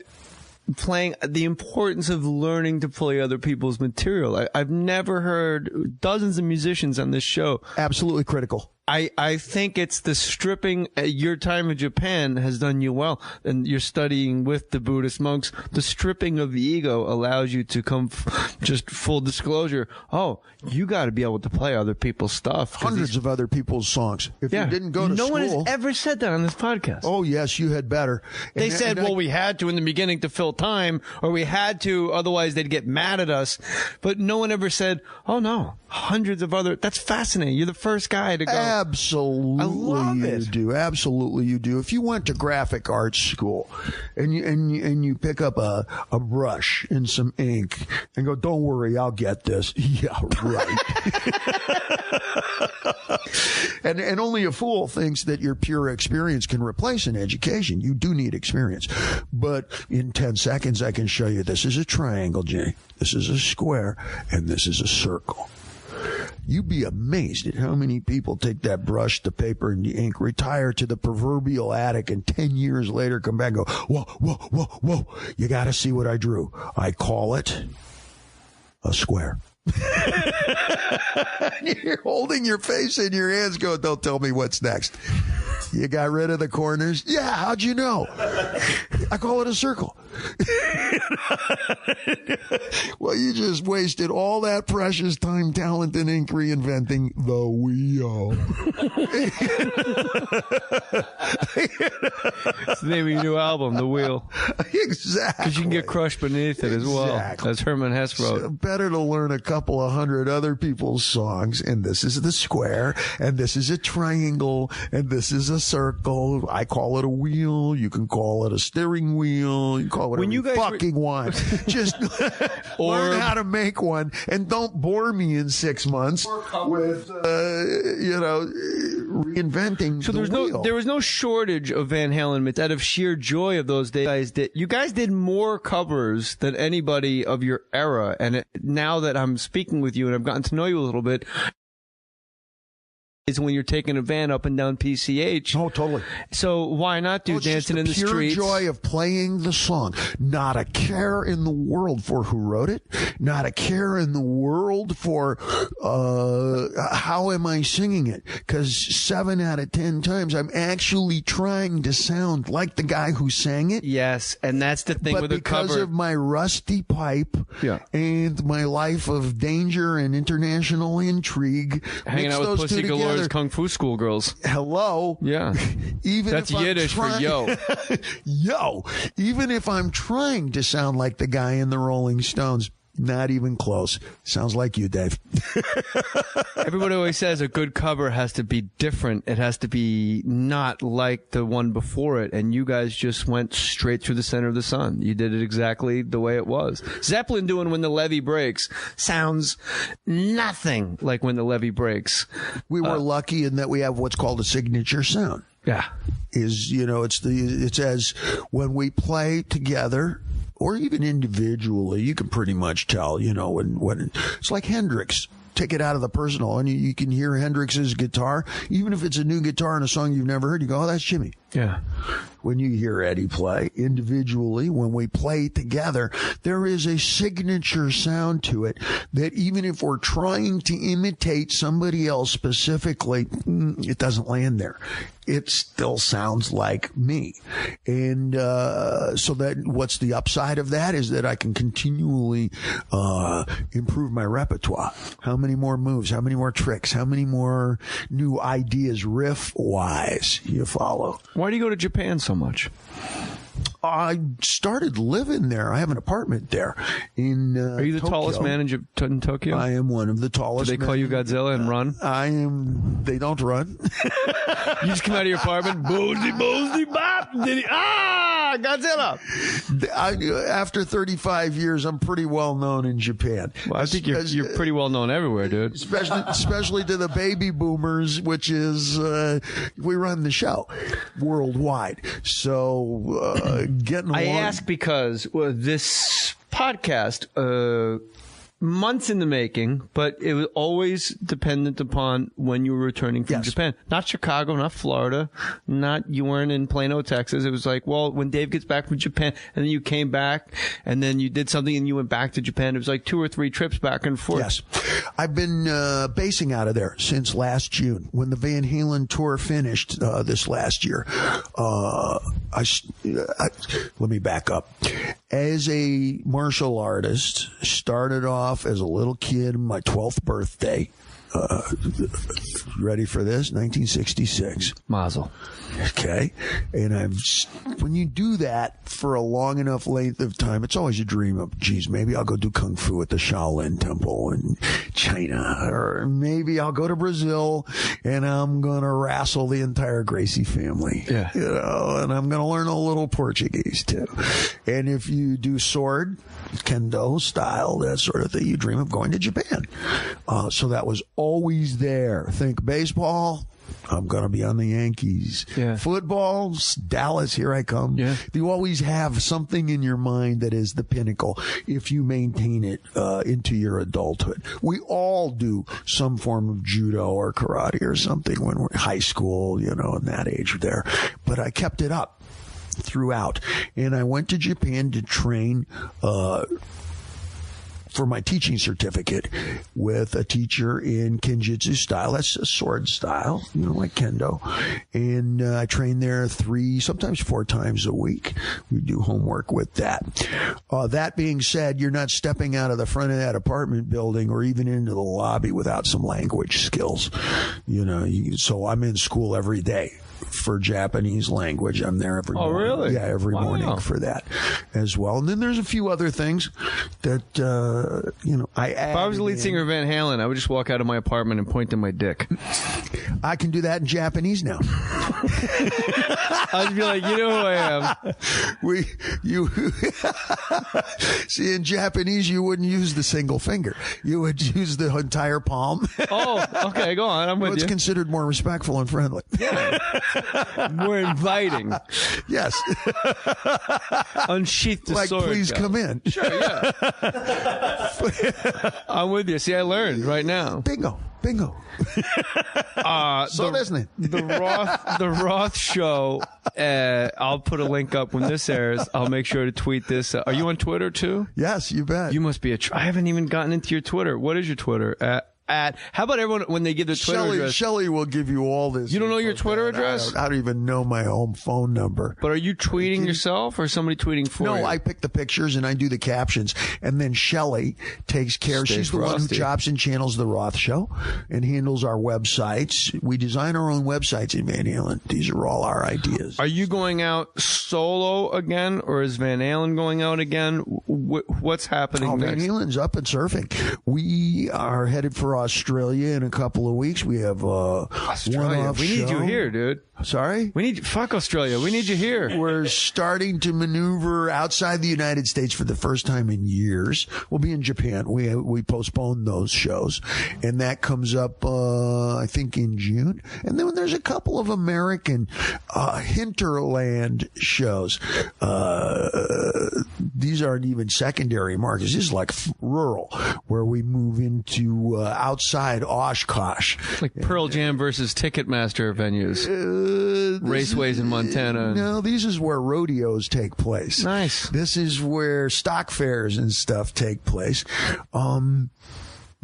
playing the importance of learning to play other people's material. I've never heard dozens of musicians on this show. Absolutely critical. I think it's the stripping. Your time in Japan has done you well, and you're studying with the Buddhist monks. The stripping of the ego allows you to come, just full disclosure. Oh, you got to be able to play other people's stuff. Hundreds of other people's songs. If you didn't go to school. No one has ever said that on this podcast. Oh, yes, you had better. They said, well, we had to in the beginning to fill time, or we had to, otherwise they'd get mad at us. But no one ever said, oh, no, hundreds of other. That's fascinating. You're the first guy to go. Absolutely, I love you it. do. Absolutely, you do. If you went to graphic arts school and you pick up a brush and some ink and go, "Don't worry, I'll get this." Yeah, right. and only a fool thinks that your pure experience can replace an education. You do need experience, but in 10 seconds, I can show you. This is a triangle, Jay. This is a square, and this is a circle. You'd be amazed at how many people take that brush, the paper, and the ink, retire to the proverbial attic, and 10 years later come back and go, whoa, whoa, whoa, whoa. You got to see what I drew. I call it a square. You're holding your face in your hands going, don't tell me what's next. You got rid of the corners? Yeah, how'd you know? I call it a circle. Well, you just wasted all that precious time, talent, and ink reinventing the wheel. It's the name of your new album, The Wheel. Exactly. Because you can get crushed beneath it as well, as Herman Hesse wrote. So better to learn a couple of hundred other people's songs, and this is the square, and this is a triangle, and this is a circle. I call it a wheel. You can call it a steering wheel. You can call it whatever you fucking want. Just learn how to make one, and don't bore me in 6 months with, reinventing. So wheel. there was no shortage of Van Halen myths. Out of sheer joy of those days, you guys did more covers than anybody of your era. And now that I'm speaking with you and I've gotten to know you a little bit, is when you're taking a van up and down PCH. Oh, totally. So why not do Dancing in the Streets? Pure joy of playing the song. Not a care in the world for who wrote it. Not a care in the world for how am I singing it. Because 7 out of 10 times I'm actually trying to sound like the guy who sang it. Yes, and that's the thing with a cover. But because of my rusty pipe and my life of danger and international intrigue, hanging out with Pussy Galore's Kung Fu schoolgirls. Hello. Yeah. Even that's if Yiddish for yo. Yo. Even if I'm trying to sound like the guy in the Rolling Stones, not even close. Sounds like you, Dave. Everybody always says a good cover has to be different. It has to be not like the one before it. And you guys just went straight through the center of the sun. You did it exactly the way it was. Zeppelin doing When the Levee Breaks sounds nothing like When the Levee Breaks. We were lucky in that we have what's called a signature sound. Yeah. It's as when we play together, or even individually, you can pretty much tell, when it's like Hendrix. Take it out of the personal, and you can hear Hendrix's guitar. Even if it's a new guitar in a song you've never heard, you go, oh, that's Jimmy. Yeah. When you hear Eddie play individually, when we play together, there is a signature sound to it that even if we're trying to imitate somebody else specifically, it doesn't land there. It still sounds like me. And so that what's the upside of that is that I can continually improve my repertoire. How many more moves? How many more tricks? How many more new ideas riff-wise? You follow? Why do you go to Japan so much? I started living there. I have an apartment there in Are you the Tokyo. tallest man in Tokyo? I am one of the tallest. Do they call you Godzilla and run? I am. They don't run. You just come out of your apartment, boosty, bop, Godzilla. After 35 years, I'm pretty well known in Japan. Well, I think you're pretty well known everywhere, dude. Especially to the baby boomers, which is we run the show worldwide. So getting along. I ask because this podcast, months in the making, but it was always dependent upon when you were returning from Japan. Not Chicago, not Florida, you weren't in Plano, Texas. It was like, well, when Dave gets back from Japan, and then you came back, and then you did something, and you went back to Japan. It was like 2 or 3 trips back and forth. Yes. I've been basing out of there since last June. When the Van Halen tour finished this last year, let me back up. As a martial artist, started off as a little kid, my 12th birthday. Ready for this? 1966. Mazel. Okay. And when you do that for a long enough length of time, it's always a dream of, geez, maybe I'll go do Kung Fu at the Shaolin Temple in China. Or maybe I'll go to Brazil and I'm going to wrestle the entire Gracie family. Yeah. And I'm going to learn a little Portuguese too. And if you do sword, kendo style, that sort of thing, you dream of going to Japan. So that was always there. Think baseball, I'm going to be on the Yankees. Yeah. Football, Dallas, here I come. Yeah. You always have something in your mind that is the pinnacle if you maintain it into your adulthood. We all do some form of judo or karate or something when we're in high school, in that age there. But I kept it up throughout. And I went to Japan to train for my teaching certificate with a teacher in Kenjutsu style. That's a sword style, like kendo. And I train there 3, sometimes 4 times a week. We do homework with that. That being said, you're not stepping out of the front of that apartment building or even into the lobby without some language skills. So I'm in school every day for Japanese language. I'm there every morning. Oh, really? Yeah, every morning for that as well. And then there's a few other things that, I add. If I was the lead singer of Van Halen, I would just walk out of my apartment and point to my dick. I can do that in Japanese now. I'd be like, you know who I am. See, in Japanese, you wouldn't use the single finger. You would use the entire palm. Oh, okay, go on. I'm with you. It's considered more respectful and friendly. More inviting. Yes. Unsheath the like, sword. Please come in. Sure, yeah. I'm with you. See, I learned right now. Bingo. So listening. The Roth show. I'll put a link up when this airs. I'll make sure to tweet this. Are you on Twitter too? Yes, you bet. You must be I haven't even gotten into your Twitter. What is your Twitter? How about everyone when they give their Twitter address? Shelley will give you all this. You don't know your Twitter address? I don't even know my home phone number. But are you tweeting yourself or somebody tweeting for you? No, I pick the pictures and I do the captions. And then Shelley takes care. She's the one who chops and channels the Roth show and handles our websites. We design our own websites in Van Halen. These are all our ideas. Are you going out solo again or is Van Halen going out again? What's happening next? Van Halen's up and surfing. We are headed for Australia in a couple of weeks. We have Australia. We need you here, dude. Sorry? Fuck Australia. We need you here. We're starting to maneuver outside the United States for the first time in years. We'll be in Japan. We postponed those shows. And that comes up, I think, in June. And then there's a couple of American hinterland shows. These aren't even secondary markets. This is like rural, where we move into outside Oshkosh. Like Pearl Jam versus Ticketmaster venues. Raceways in Montana. No, this is where rodeos take place. Nice. This is where stock fairs and stuff take place.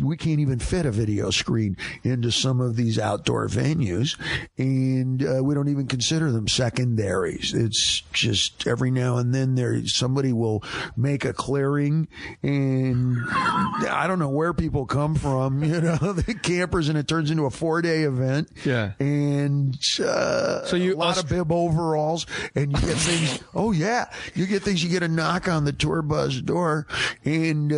we can't even fit a video screen into some of these outdoor venues, and we don't even consider them secondaries. It's just every now and then somebody will make a clearing, and I don't know where people come from, the campers, and it turns into a 4-day event. Yeah. And a lot of bib overalls, and you get things. Oh yeah, you get things. You get a knock on the tour bus door, and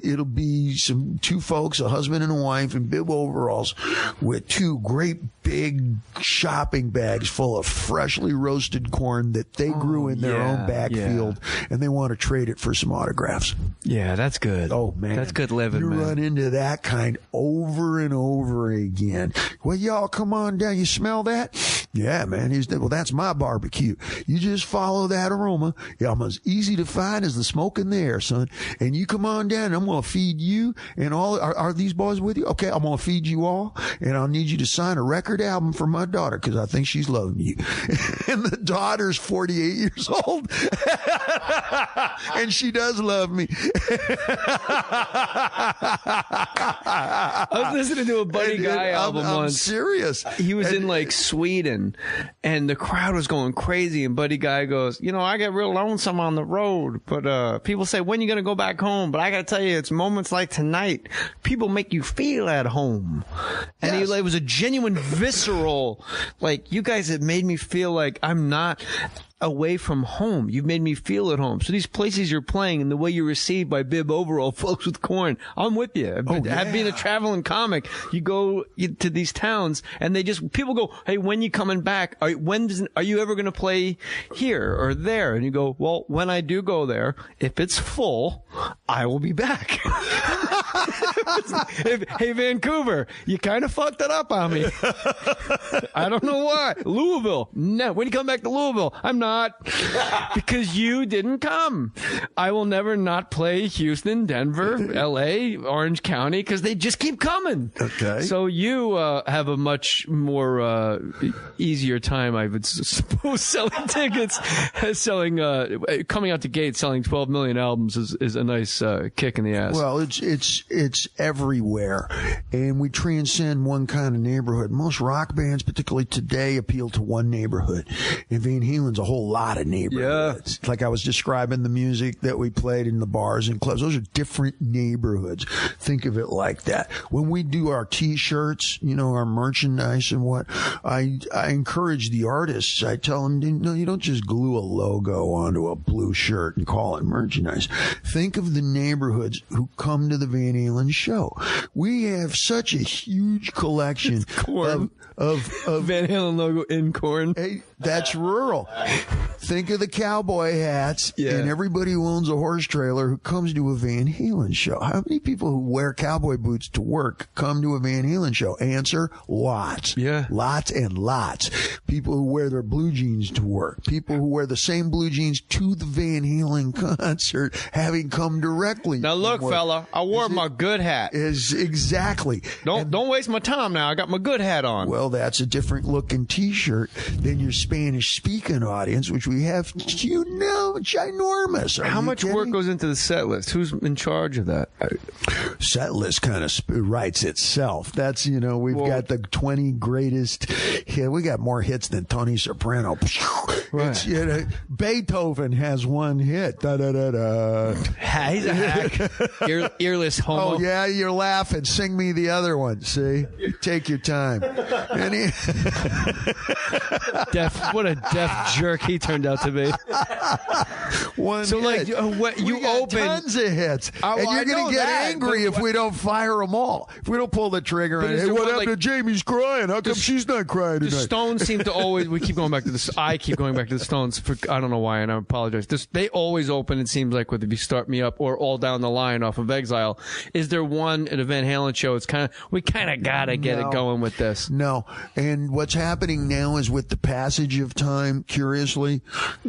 it'll be two folks, a husband and a wife, in bib overalls with two great big shopping bags full of freshly roasted corn that they grew in their own backfield, and they want to trade it for some autographs. Yeah, that's good. Oh man, that's good living. You man. Run into that kind over and over again. Well, y'all come on down. You smell that? Yeah, man. Well, that's my barbecue. You just follow that aroma. I'm as easy to find as the smoke in the air, son. And you come on down, and I'm going to feed you and all. Are these boys with you? Okay, I'm going to feed you all, and I'll need you to sign a record album for my daughter because I think she's loving you. And the daughter's 48 years old, and she does love me. I was listening to a Buddy Guy album once. I'm serious. He was in like Sweden, and the crowd was going crazy. And Buddy Guy goes, I get real lonesome on the road, but people say, when you going to go back home? But I got to tell you, it's moments like tonight. People make you feel at home. And it was a genuine, visceral, like, you guys have made me feel like I'm not away from home. You've made me feel at home. So these places you're playing and the way you're received by bib overall folks with corn, I'm with you. I've been a traveling comic. You go to these towns and people go, hey, when you coming back? Are you ever going to play here or there? And you go, well, when I do go there, if it's full, I will be back. Hey, Vancouver, you kind of fucked it up on me. I don't know why. Louisville. No. When you come back to Louisville, I'm not. Because you didn't come. I will never not play Houston, Denver, LA, Orange County, because they just keep coming. Okay. So you have a much more easier time, I would suppose, selling tickets, coming out the gate, selling 12 million albums is a nice kick in the ass. Well, it's everywhere, and we transcend one kind of neighborhood. Most rock bands, particularly today, appeal to one neighborhood, and Van Halen's a whole lot of neighborhoods. Yeah. Like I was describing the music that we played in the bars and clubs. Those are different neighborhoods. Think of it like that. When we do our T-shirts, our merchandise and what, I encourage the artists. I tell them, you don't just glue a logo onto a blue shirt and call it merchandise. Think of the neighborhoods who come to the Van Halen show. We have such a huge collection of Van Halen logo in corn. Hey, that's rural. Think of the cowboy hats and everybody who owns a horse trailer who comes to a Van Halen show. How many people who wear cowboy boots to work come to a Van Halen show? Answer, lots. Yeah. Lots and lots. People who wear their blue jeans to work. People who wear the same blue jeans to the Van Halen concert, having come directly. Now look, fella, I wore my good hat. Exactly. Don't waste my time now. I got my good hat on. Well, that's a different looking T-shirt than your Spanish speaking audience, which we have, ginormous. How much work goes into the set list? Who's in charge of that? Set list kind of writes itself. That's, we've got the 20 greatest hit. We got more hits than Tony Soprano. Right. Beethoven has one hit. Da, da, da, da. He's a hack. Earless homo. Oh, yeah, you're laughing. Sing me the other one. See? Take your time. What a deaf jerk he turned out to be. One so, hit. like, you open tons of hits, and you're going to get angry if we don't fire them all. If we don't pull the trigger on it. Hey, what happened to Jamie's crying? How come she's not crying tonight? The Stones seem to always. We keep going back to this. I keep going back to the Stones. I don't know why, and I apologize. They always open. It seems like with If You Start Me Up or All Down the Line off of Exile. Is there one at a Van Halen show? We kind of gotta get it going with this. No, and what's happening now is with the passage of time, curiously, honestly,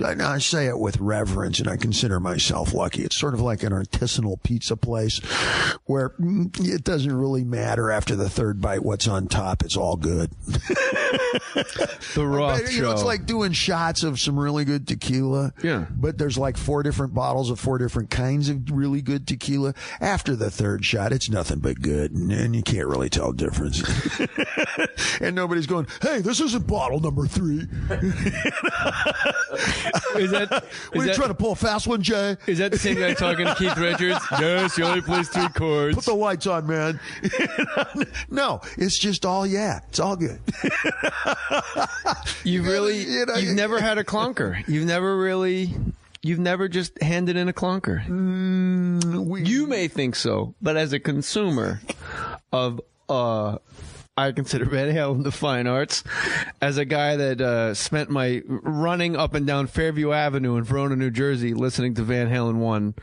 I say it with reverence, and I consider myself lucky. It's sort of like an artisanal pizza place where it doesn't really matter after the third bite what's on top. It's all good. The Roth Show. It's like doing shots of some really good tequila. Yeah. But there's like 4 different bottles of 4 different kinds of really good tequila. After the third shot, it's nothing but good, and you can't really tell the difference. And nobody's going, hey, this isn't bottle number 3. Is that you trying to pull a fast one, Jay? Is that the same guy talking to Keith Richards? Yes, he only plays 3 chords. Put the lights on, man. No, it's just all it's all good. You've never had a clunker. You've never just handed in a clunker. You may think so, but as a consumer of I consider Van Halen the fine arts. As a guy that spent my running up and down Fairview Avenue in Verona, New Jersey, listening to Van Halen 1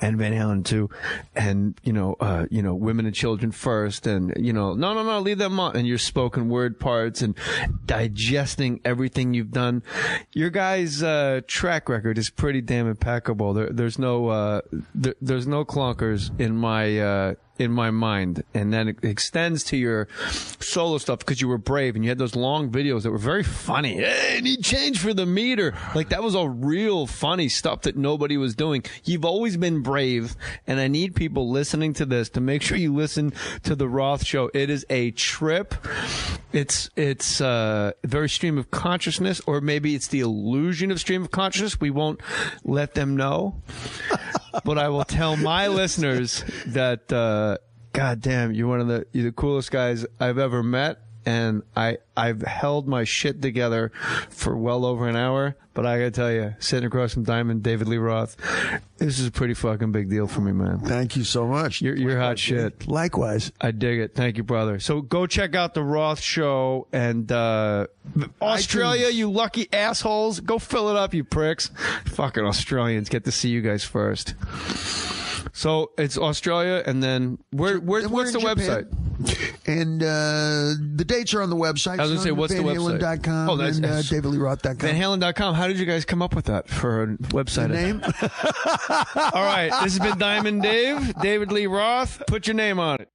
and Van Halen 2, and Women and Children First, and no, leave them on, and your spoken word parts, and digesting everything you've done. Your guys' track record is pretty damn impeccable. There's no clunkers in my mind, and then it extends to your solo stuff because you were brave and you had those long videos that were very funny. Hey, I need change for the meter. Like, that was all real funny stuff that nobody was doing. You've always been brave, and I need people listening to this to make sure you listen to the Roth Show. It is a trip. It's very stream of consciousness, or maybe it's the illusion of stream of consciousness. We won't let them know. But I will tell my listeners that, God damn, you're the coolest guys I've ever met. And I've held my shit together for well over an hour. But I gotta tell you, sitting across from Diamond, David Lee Roth, this is a pretty fucking big deal for me, man. Thank you so much. You're hot shit. Likewise. I dig it. Thank you, brother. So go check out the Roth Show, and Australia, you lucky assholes. Go fill it up, you pricks. Fucking Australians get to see you guys first. So it's Australia, and then what's the website? And the dates are on the website. I was going to say, what's the website? VanHalen.com and DavidLeeRoth.com. VanHalen.com. How did you guys come up with that for a website? The name? All right. This has been Diamond Dave, David Lee Roth. Put your name on it.